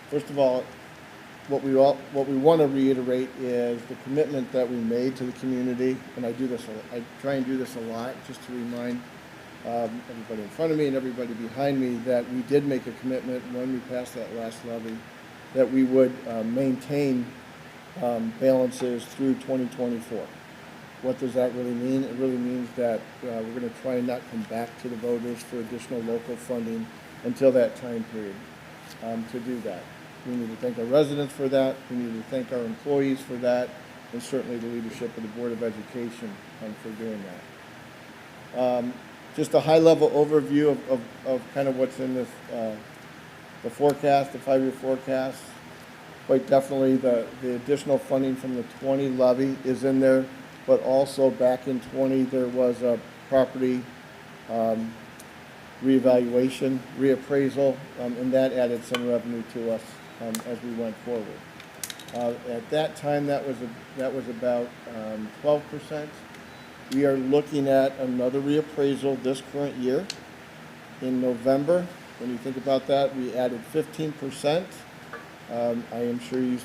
first of all, what we want to reiterate is the commitment that we made to the community, and I try and do this a lot just to remind everybody in front of me and everybody behind me that we did make a commitment when we passed that last levy that we would maintain balances through 2024. What does that really mean? It really means that we're going to try and not come back to the voters for additional local funding until that time period to do that. We need to thank our residents for that. We need to thank our employees for that, and certainly the leadership of the Board of Education for doing that. Just a high-level overview of kind of what's in this, the forecast, the 5-year forecast. Quite definitely the additional funding from the 20 levy is in there, but also back in 20 there was a property reevaluation, reappraisal, and that added some revenue to us as we went forward. At that time, that was about 12%. We are looking at another reappraisal this current year in November. When you think about that, we added 15%. I am sure you've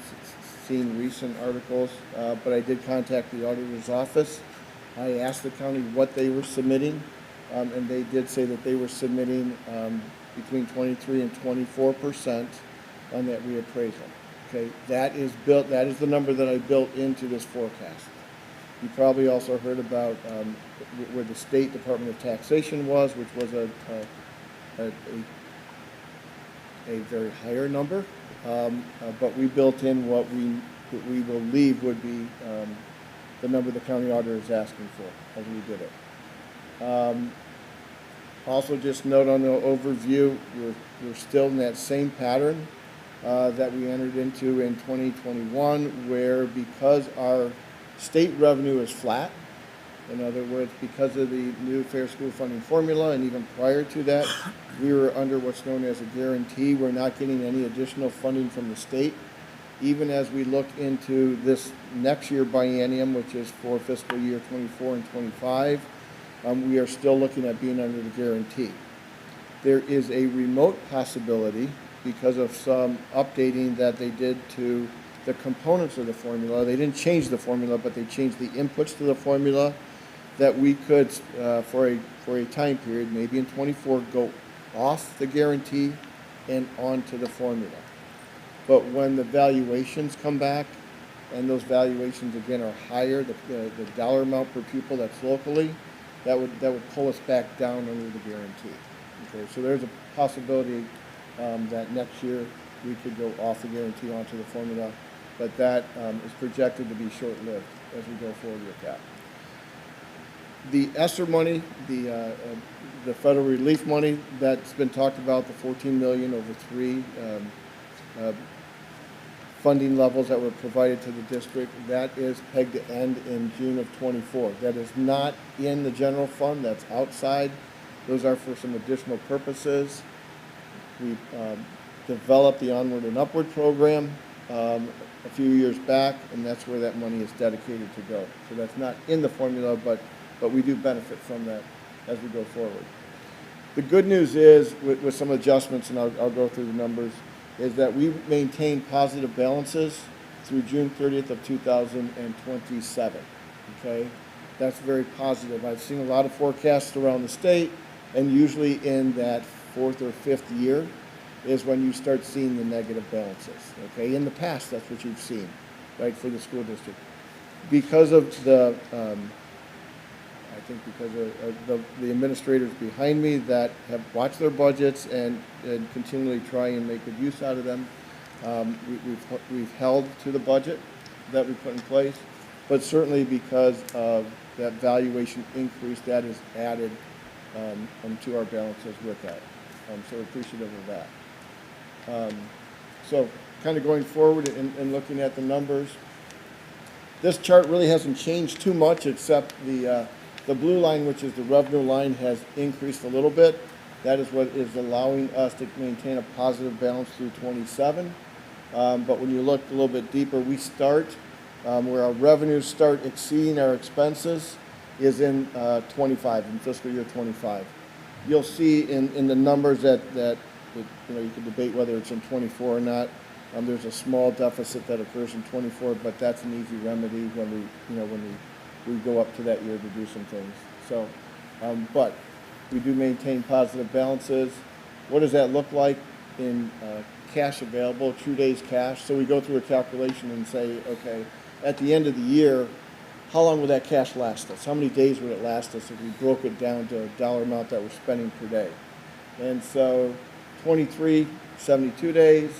seen recent articles, but I did contact the auditor's office. I asked the county what they were submitting, and they did say that they were submitting between 23 and 24% on that reappraisal. Okay, that is the number that I built into this forecast. You probably also heard about where the State Department of Taxation was, which was a very higher number, but we built in what we believe would be the number the county auditor is asking for as we did it. Also, just note on the overview, we're still in that same pattern that we entered into in 2021, where because our state revenue is flat, in other words, because of the new fair school funding formula, and even prior to that, we were under what's known as a guarantee. We're not getting any additional funding from the state. Even as we look into this next year biennium, which is for fiscal year 24 and 25, we are still looking at being under the guarantee. There is a remote possibility, because of some updating that they did to the components of the formula. They didn't change the formula, but they changed the inputs to the formula, that we could, for a time period, maybe in 24, go off the guarantee and onto the formula. But when the valuations come back, and those valuations again are higher, the dollar amount per pupil that's locally, that would pull us back down under the guarantee. Okay, so there's a possibility that next year we could go off the guarantee onto the formula, but that is projected to be short-lived as we go forward with that. The ESSER money, the federal relief money that's been talked about, the $14 million over 3 funding levels that were provided to the district, that is pegged to end in June of 24. That is not in the general fund, that's outside. Those are for some additional purposes. We developed the Onward and Upward program a few years back, and that's where that money is dedicated to go. So that's not in the formula, but we do benefit from that as we go forward. The good news is, with some adjustments, and I'll go through the numbers, is that we maintain positive balances through June 30th of 2027, okay? That's very positive. I've seen a lot of forecasts around the state, and usually in that 4th or 5th year is when you start seeing the negative balances, okay? In the past, that's what you've seen, right, for the school district. Because of the I think because of the administrators behind me that have watched their budgets and continually try and make good use out of them. We've held to the budget that we put in place, but certainly because of that valuation increase that is added to our balances with that. So we're appreciative of that. So kind of going forward and looking at the numbers, this chart really hasn't changed too much except the blue line, which is the revenue line, has increased a little bit. That is what is allowing us to maintain a positive balance through 27. But when you look a little bit deeper, we start where our revenues start exceeding our expenses is in 25, in fiscal year 25. You'll see in the numbers that you can debate whether it's in 24 or not. There's a small deficit that occurs in 24, but that's an easy remedy when we go up to that year to do some things. So, but we do maintain positive balances. What does that look like in cash available, true days cash? So we go through a calculation and say, okay, at the end of the year, how long would that cash last us? How many days would it last us if we broke it down to a dollar amount that we're spending per day? And so 23, 72 days,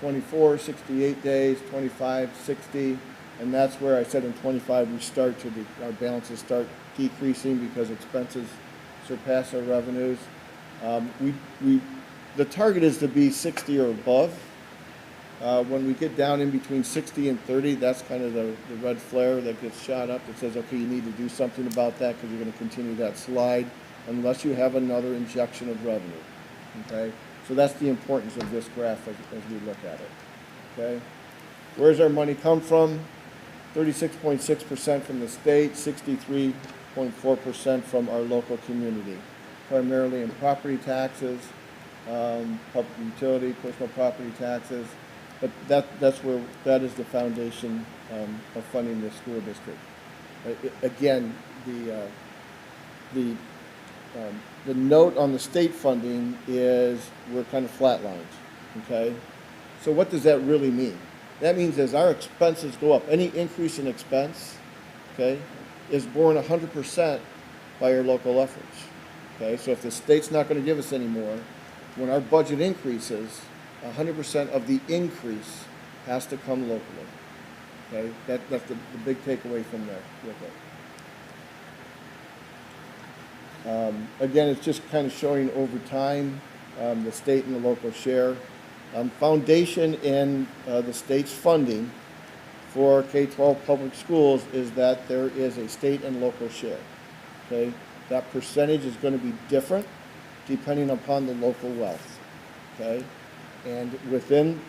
24, 68 days, 25, 60, and that's where I said in 25 our balances start decreasing because expenses surpass our revenues. The target is to be 60 or above. When we get down in between 60 and 30, that's kind of the red flare that gets shot up that says, okay, you need to do something about that because you're going to continue that slide unless you have another injection of revenue. Okay? So that's the importance of this graph as we look at it. Okay? Where's our money come from? 36.6% from the state, 63.4% from our local community, primarily in property taxes, public utility, personal property taxes. But that is the foundation of funding the school district. Again, the note on the state funding is we're kind of flatlined, okay? So what does that really mean? That means as our expenses go up, any increase in expense, okay, is borne 100% by our local efforts, okay? So if the state's not going to give us any more, when our budget increases, 100% of the increase has to come locally, okay? That's the big takeaway from there with it. Again, it's just kind of showing over time the state and the local share. Foundation in the state's funding for K-12 public schools is that there is a state and local share. Okay, that percentage is going to be different depending upon the local wealth. Okay, and within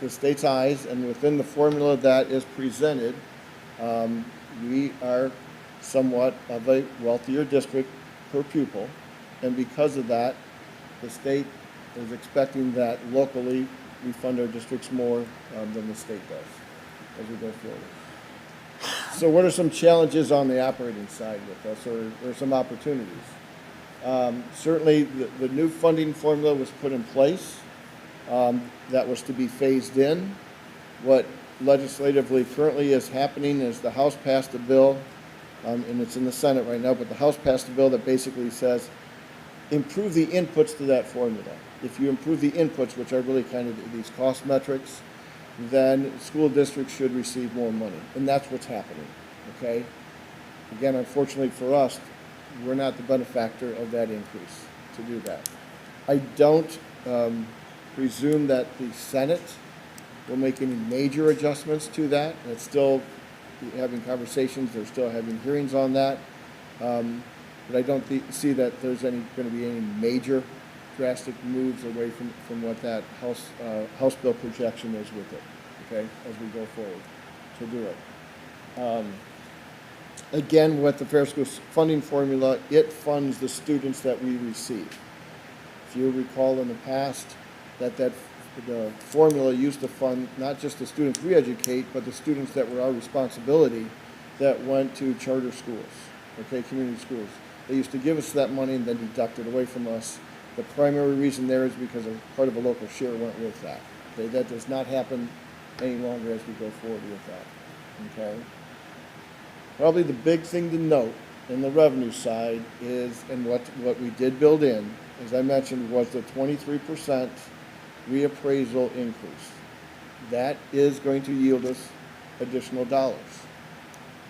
the state's eyes and within the formula that is presented, we are somewhat of a wealthier district per pupil, and because of that, the state is expecting that locally we fund our districts more than the state does as we go forward. So what are some challenges on the operating side with us, or some opportunities? Certainly the new funding formula was put in place. That was to be phased in. What legislatively currently is happening is the House passed a bill, and it's in the Senate right now, but the House passed a bill that basically says improve the inputs to that formula. If you improve the inputs, which are really kind of these cost metrics, then school districts should receive more money. And that's what's happening, okay? Again, unfortunately for us, we're not the benefactor of that increase to do that. I don't presume that the Senate will make any major adjustments to that. It's still having conversations, they're still having hearings on that. But I don't see that there's going to be any major drastic moves away from what that House bill projection is with it, okay, as we go forward to do it. Again, with the Fair School funding formula, it funds the students that we receive. If you recall in the past that the formula used to fund not just the students we educate, but the students that were our responsibility that went to charter schools, okay, community schools. They used to give us that money and then deduct it away from us. The primary reason there is because part of a local share went with that. Okay, that does not happen any longer as we go forward with that. Okay. Probably the big thing to note in the revenue side is, and what we did build in, as I mentioned, was the 23% reappraisal increase. That is going to yield us additional dollars.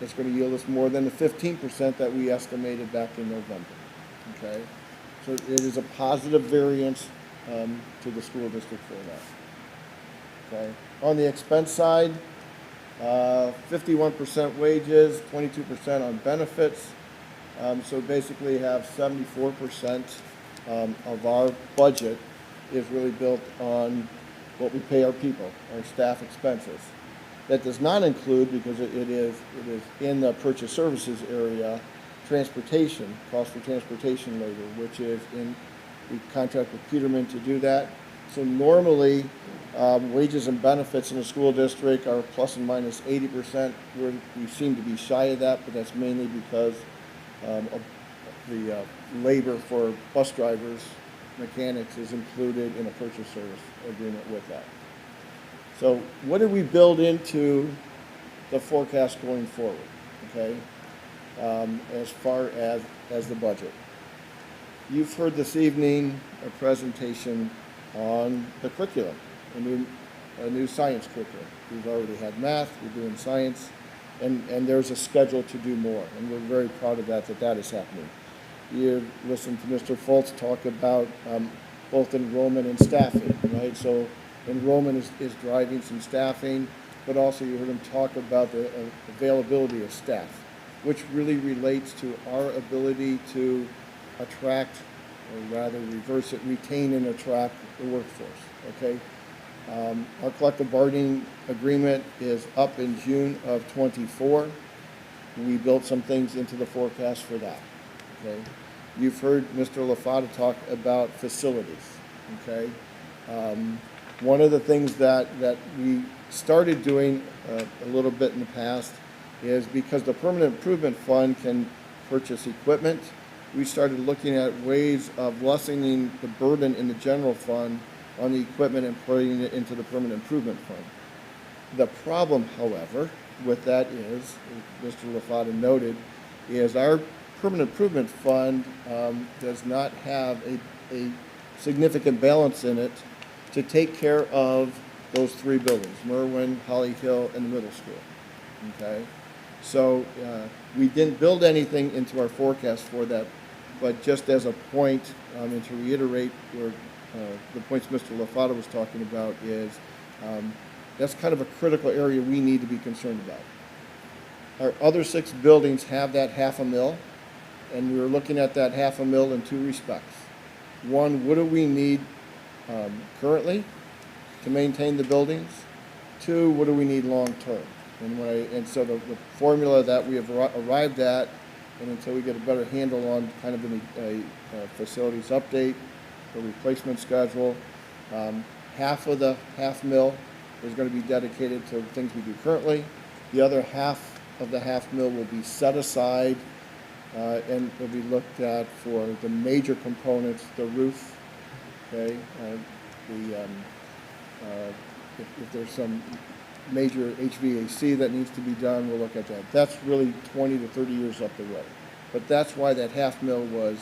It's going to yield us more than the 15% that we estimated back in November, okay? So it is a positive variance to the school district for that, okay? On the expense side, 51% wages, 22% on benefits. So basically have 74% of our budget is really built on what we pay our people, our staff expenses. That does not include, because it is in the purchase services area, transportation, cost for transportation labor, which is we contract with Peterman to do that. So normally, wages and benefits in the school district are plus and minus 80%. We seem to be shy of that, but that's mainly because of the labor for bus drivers, mechanics is included in a purchase service agreement with that. So what did we build into the forecast going forward, okay, as far as the budget? You've heard this evening a presentation on the curriculum, a new science curriculum. We've already had math, we're doing science, and there's a schedule to do more, and we're very proud of that is happening. You listened to Mr. Foltz talk about both enrollment and staffing, right? So enrollment is driving some staffing, but also you heard him talk about the availability of staff, which really relates to our ability to attract, or rather reverse it, retain and attract the workforce, okay? Our collective bargaining agreement is up in June of '24. We built some things into the forecast for that, okay? You've heard Mr. LaFata talk about facilities, okay? One of the things that we started doing a little bit in the past is because the Permanent Improvement Fund can purchase equipment, we started looking at ways of lessening the burden in the general fund on the equipment and putting it into the Permanent Improvement Fund. The problem, however, with that is, as Mr. LaFata noted, is our Permanent Improvement Fund does not have a significant balance in it to take care of those three buildings, Merwin, Holly Hill, and the middle school, okay? So we didn't build anything into our forecast for that, but just as a point, and to reiterate where the points Mr. LaFata was talking about is that's kind of a critical area we need to be concerned about. Our other 6 buildings have that $500,000, and we were looking at that $500,000 in 2 respects. One, what do we need currently to maintain the buildings? 2, what do we need long-term? And so the formula that we have arrived at, and until we get a better handle on kind of a facilities update, a replacement schedule, half of the $500,000 is going to be dedicated to things we do currently. The other half of the $500,000 will be set aside and will be looked at for the major components, the roof, okay, if there's some major HVAC that needs to be done, we'll look at that. That's really 20 to 30 years up the road. But that's why that $500,000 was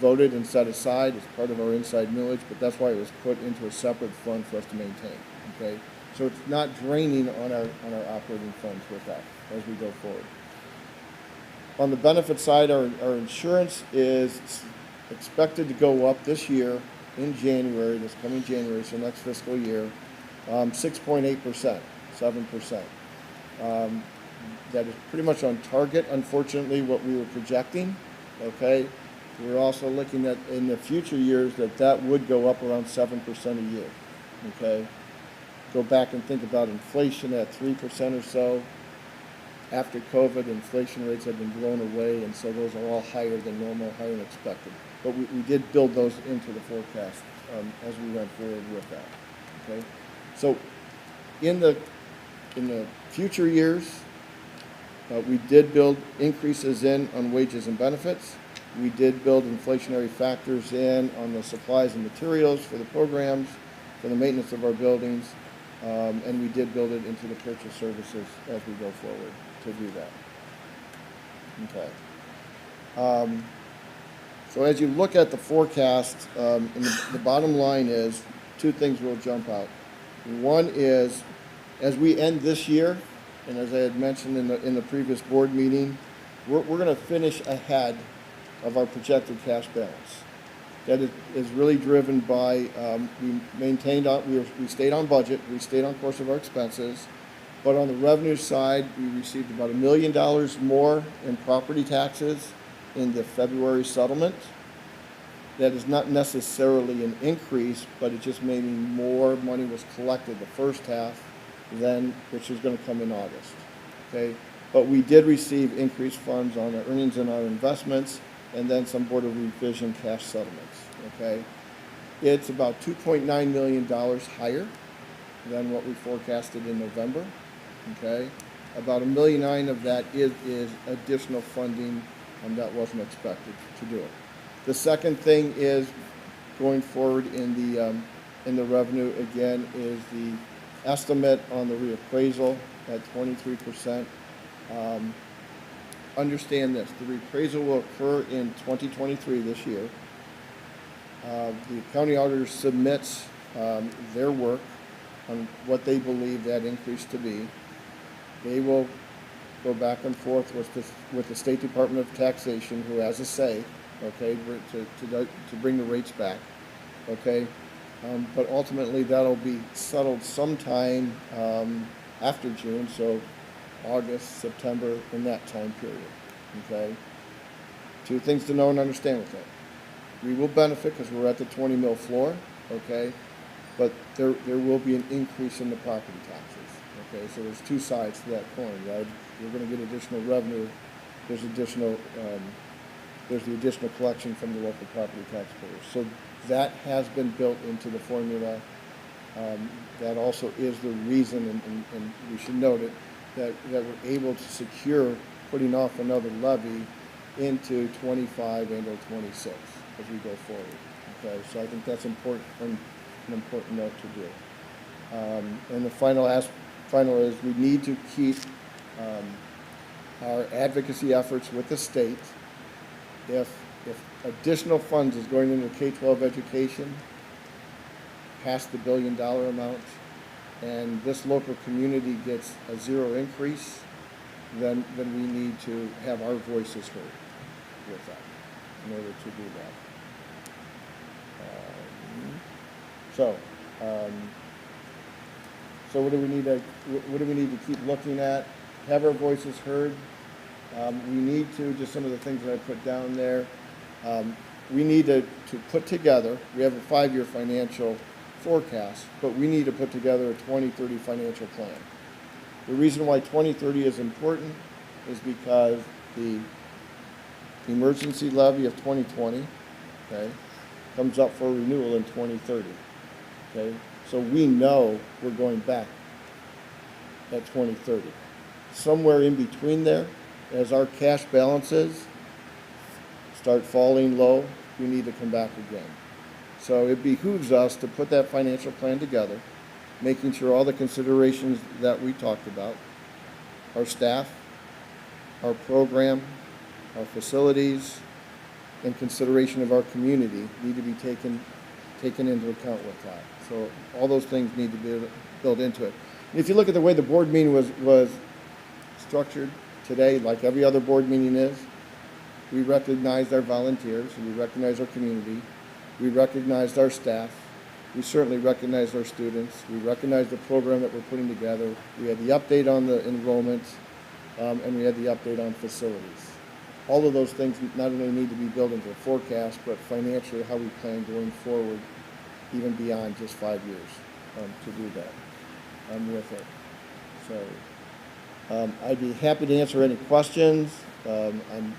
voted and set aside as part of our inside millage, but that's why it was put into a separate fund for us to maintain, okay? So it's not draining on our operating funds with that as we go forward. On the benefit side, our insurance is expected to go up this year in January, this coming January, so next fiscal year, 6.8%, 7%. That is pretty much on target, unfortunately, what we were projecting, okay? We're also looking at in the future years that would go up around 7% a year, okay? Go back and think about inflation at 3% or so. After COVID, inflation rates have been blown away, and so those are all higher than normal, higher than expected. But we did build those into the forecast as we went forward with that, okay? So in the future years, we did build increases in on wages and benefits. We did build inflationary factors in on the supplies and materials for the programs, for the maintenance of our buildings, and we did build it into the purchase services as we go forward to do that. Okay. So as you look at the forecast, and the bottom line is, two things will jump out. One is, as we end this year, and as I had mentioned in the previous board meeting, we're going to finish ahead of our projected cash balance. That is really driven by, we stayed on budget, we stayed on course of our expenses, but on the revenue side, we received about $1 million more in property taxes in the February settlement. That is not necessarily an increase, but it just made more money was collected the first half than, which is going to come in August. Okay, but we did receive increased funds on our earnings and our investments, and then some Board of Revision cash settlements. Okay, it's about $2.9 million higher than what we forecasted in November. Okay, about $1.9 million of that is additional funding that wasn't expected to do it. The second thing is going forward in the revenue again is the estimate on the reappraisal at 23%. Understand this: the reappraisal will occur in 2023 this year. The county auditor submits their work on what they believe that increase to be. They will go back and forth with the State Department of Taxation, who has a say, okay, to bring the rates back, okay? But ultimately, that'll be settled sometime after June, so August, September, in that time period, okay? Two things to know and understand with that. We will benefit because we're at the 20 mil floor, okay? But there will be an increase in the property taxes, okay? So there's two sides to that coin, right? We're going to get additional revenue. There's the additional collection from the local property taxpayers. So that has been built into the formula. That also is the reason, and we should note it, that we're able to secure putting off another levy into 25 and or 26 as we go forward. Okay, so I think that's important, an important note to do. And the final is we need to keep our advocacy efforts with the state. If additional funds is going into K-12 education past the $1 billion amount, and this local community gets a zero increase, then we need to have our voices heard with that in order to do that. So what do we need to keep looking at? Have our voices heard. We need to, just some of the things that I put down there, we need to put together, we have a 5-year financial forecast, but we need to put together a 2030 financial plan. The reason why 2030 is important is because the emergency levy of 2020, okay, comes up for renewal in 2030, okay? So we know we're going back at 2030. Somewhere in between there, as our cash balances start falling low, we need to come back again. So it behooves us to put that financial plan together, making sure all the considerations that we talked about, our staff, our program, our facilities, and consideration of our community need to be taken into account with that. So all those things need to be built into it. And if you look at the way the board meeting was structured today, like every other board meeting is, we recognized our volunteers, we recognized our community, we recognized our staff, we certainly recognized our students, we recognized the program that we're putting together, we had the update on the enrollments, and we had the update on facilities. All of those things not only need to be built into a forecast, but financially how we plan going forward, even beyond just 5 years, to do that with it. So I'd be happy to answer any questions. I'm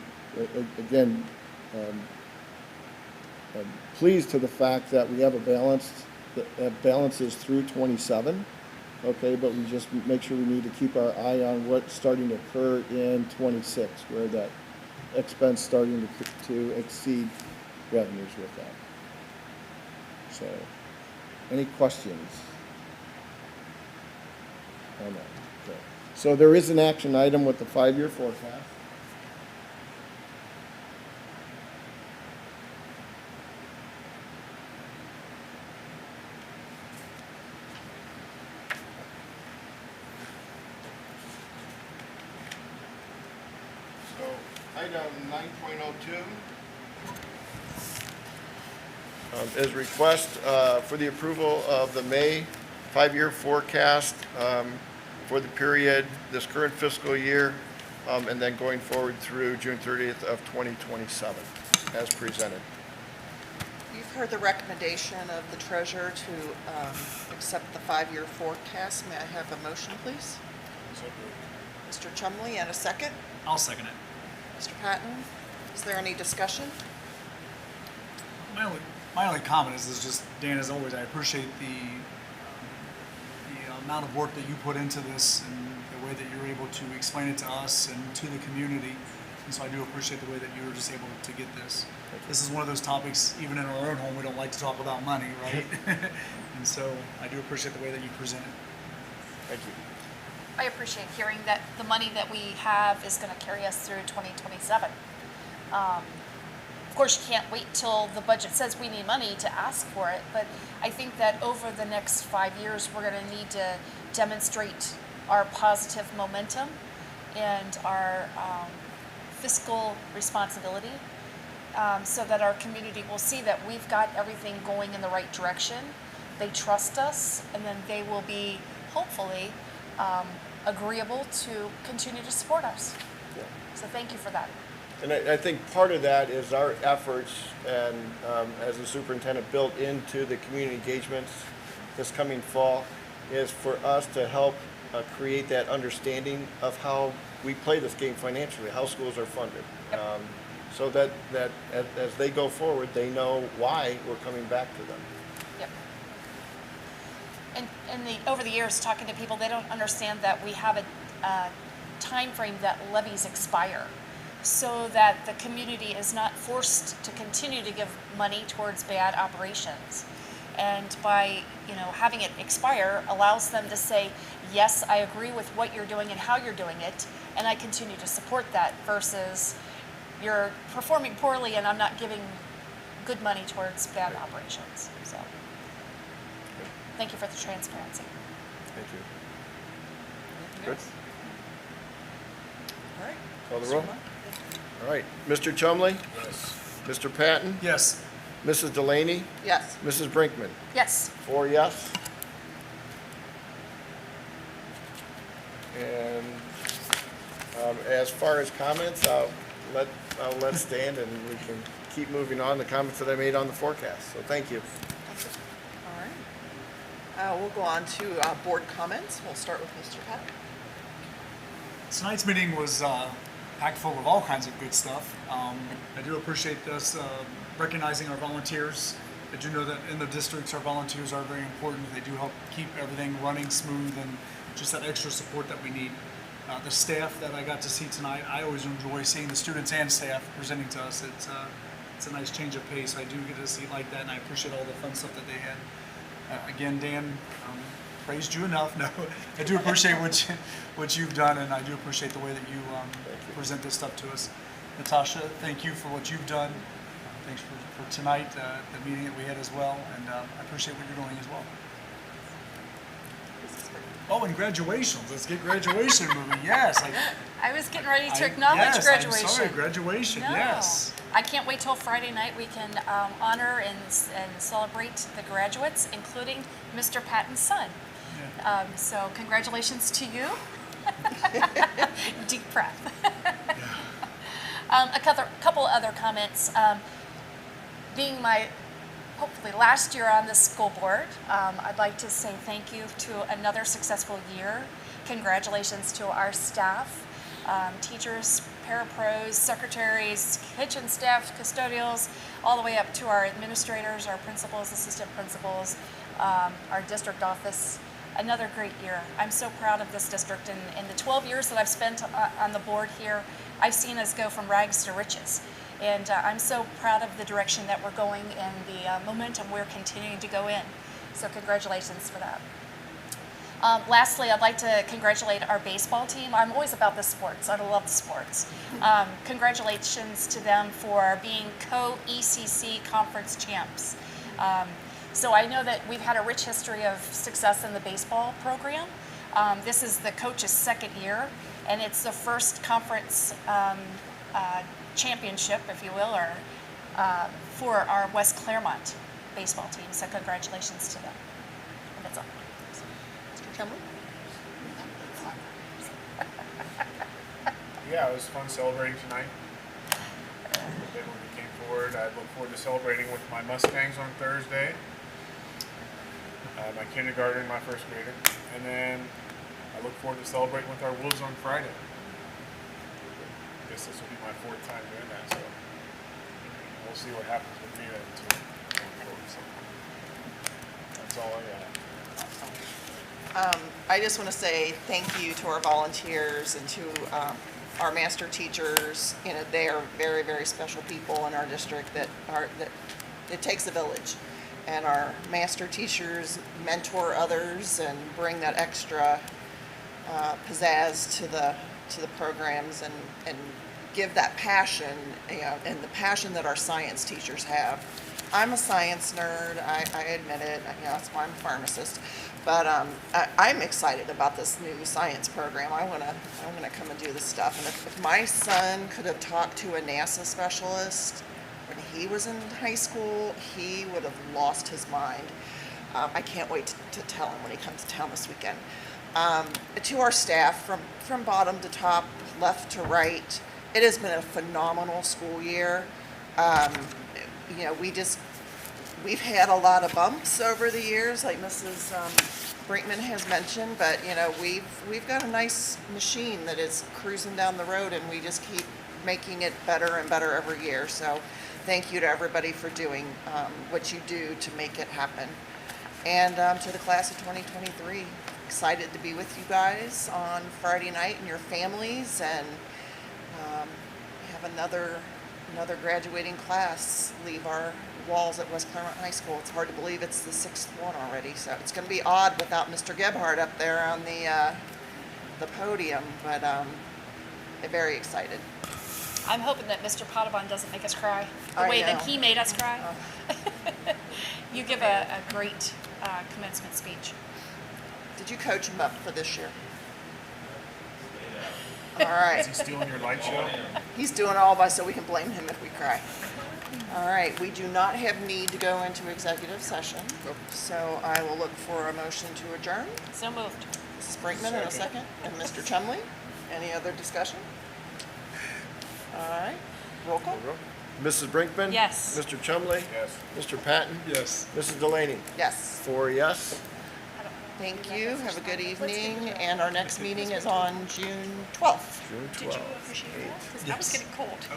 pleased to the fact that we have a balance that balances through 27, okay, but we just make sure we need to keep our eye on what's starting to occur in 26, where that expense starting to exceed revenues with that. So, any questions on that? Okay. So there is an action item with the 5-year forecast. Item 9.02 is request for the approval of the May 5-year forecast for the period, this current fiscal year, and then going forward through June 30th of 2027, as presented. You've heard the recommendation of the treasurer to accept the 5-year forecast. May I have a motion, please? Mr. Chumley, and a second? I'll second it. Mr. Patton, is there any discussion? My only comment is just, Dan, as always, I appreciate the amount of work that you put into this and the way that you're able to explain it to us and to the community. And so I do appreciate the way that you were just able to get this. This is one of those topics, even in our own home, we don't like to talk about money, right? And so I do appreciate the way that you present it. Thank you. I appreciate hearing that the money that we have is going to carry us through 2027. Of course, you can't wait till the budget says we need money to ask for it, but I think that over the next 5 years, we're going to need to demonstrate our positive momentum and our fiscal responsibility so that our community will see that we've got everything going in the right direction. They trust us, and then they will be, hopefully, agreeable to continue to support us. Yeah. So thank you for that. And I think part of that is our efforts and as the superintendent built into the community engagements this coming fall is for us to help create that understanding of how we play this game financially, how schools are funded. So that as they go forward, they know why we're coming back to them. Yep. And over the years, talking to people, they don't understand that we have a time frame that levies expire, so that the community is not forced to continue to give money towards bad operations. And by having it expire allows them to say, yes, I agree with what you're doing and how you're doing it, and I continue to support that, versus you're performing poorly and I'm not giving good money towards bad operations. So thank you for the transparency. Thank you. Anything Good. else? All right. Call the Mr. roll. Moore? All right. Mr. Chumley? Yes. Mr. Patton? Yes. Mrs. Delaney? Yes. Mrs. Brinkman? Yes. 4 yes. And as far as comments, I'll let stand and we can keep moving on the comments that I made on the forecast. So thank you. All right. We'll go on to board comments. We'll start with Mr. Patton. Tonight's meeting was packed full of all kinds of good stuff. I do appreciate us recognizing our volunteers. I do know that in the districts, our volunteers are very important. They do help keep everything running smooth and just that extra support that we need. The staff that I got to see tonight, I always enjoy seeing the students and staff presenting to us. It's a nice change of pace. I do get to see like that, and I appreciate all the fun stuff that they had. Again, Dan, praised you enough. No, I do appreciate what you've done, and I do appreciate the way that you present this stuff to us. Natasha, thank you for what you've done. Thanks for tonight, the meeting that we had as well, and I appreciate what you're doing as well. Oh, and graduations. Let's get graduation moving. Yes. I was getting ready to acknowledge graduation. I'm sorry, graduation. No. Yes. I can't wait till Friday night. We can honor and celebrate the graduates, including Mr. Patton's son. Yeah. So congratulations to you. Deep breath. A couple other comments. Being my hopefully last year on the school board, I'd like to say thank you to another successful year. Congratulations to our staff, teachers, parapros, secretaries, kitchen staff, custodials, all the way up to our administrators, our principals, assistant principals, our district office. Another great year. I'm so proud of this district, and in the 12 years that I've spent on the board here, I've seen us go from rags to riches. And I'm so proud of the direction that we're going and the momentum we're continuing to go in. So congratulations for that. Lastly, I'd like to congratulate our baseball team. I'm always about the sports. I love the sports. Congratulations to them for being co-ECC conference champs. So I know that we've had a rich history of success in the baseball program. This is the coach's second year, and it's the first conference championship, if you will, or for our West Clermont baseball team. So congratulations to them. And that's all. Mr. Chumley? Yeah, it was fun celebrating tonight. Everyone who came forward. I look forward to celebrating with my Mustangs on Thursday. My kindergarten, my first grader. And then I look forward to celebrating with our Wolves on Friday. I guess this will be my 4th time doing that, so we'll see what happens with me then too. So that's all I got. I just want to say thank you to our volunteers and to our master teachers. You know, they are very, very special people in our district that it takes a village. And our master teachers mentor others and bring that extra pizzazz to the programs and give that passion, you know, and the passion that our science teachers have. I'm a science nerd, I admit it, you know, that's why I'm a pharmacist. But I'm excited about this new science program. I wanna come and do this stuff. And if my son could have talked to a NASA specialist when he was in high school, he would have lost his mind. I can't wait to tell him when he comes to town this weekend. To our staff, from bottom to top, left to right, it has been a phenomenal school year. You know, we've had a lot of bumps over the years, like Mrs. Brinkman has mentioned, but you know, we've got a nice machine that is cruising down the road, and we just keep making it better and better every year. So thank you to everybody for doing what you do to make it happen. And to the class of 2023, excited to be with you guys on Friday night and your families, and have another graduating class leave our walls at West Clermont High School. It's hard to believe it's the 6th one already, so it's going to be odd without Mr. Gebhardt up there on the podium, but very excited. I'm hoping that Mr. Potabon doesn't make us cry the I way that know. he made us cry. You give a great commencement speech. Did you coach him up for this year? All right. Is he stealing your light show? He's doing all of us, so we can blame him if we cry. All right, we do not have need to go into executive session, so I will look for a motion to adjourn. So moved. Mrs. Brinkman in a second, and Mr. Chumley. Any other discussion? All right, roll call. Mrs. Brinkman? Yes. Mr. Chumley? Yes. Mr. Patton? Yes. Mrs. Delaney? Yes. 4 yes. Thank you. Have a good evening, and our next meeting is on June 12th. June Did you 12th. appreciate that? Because I was getting cold.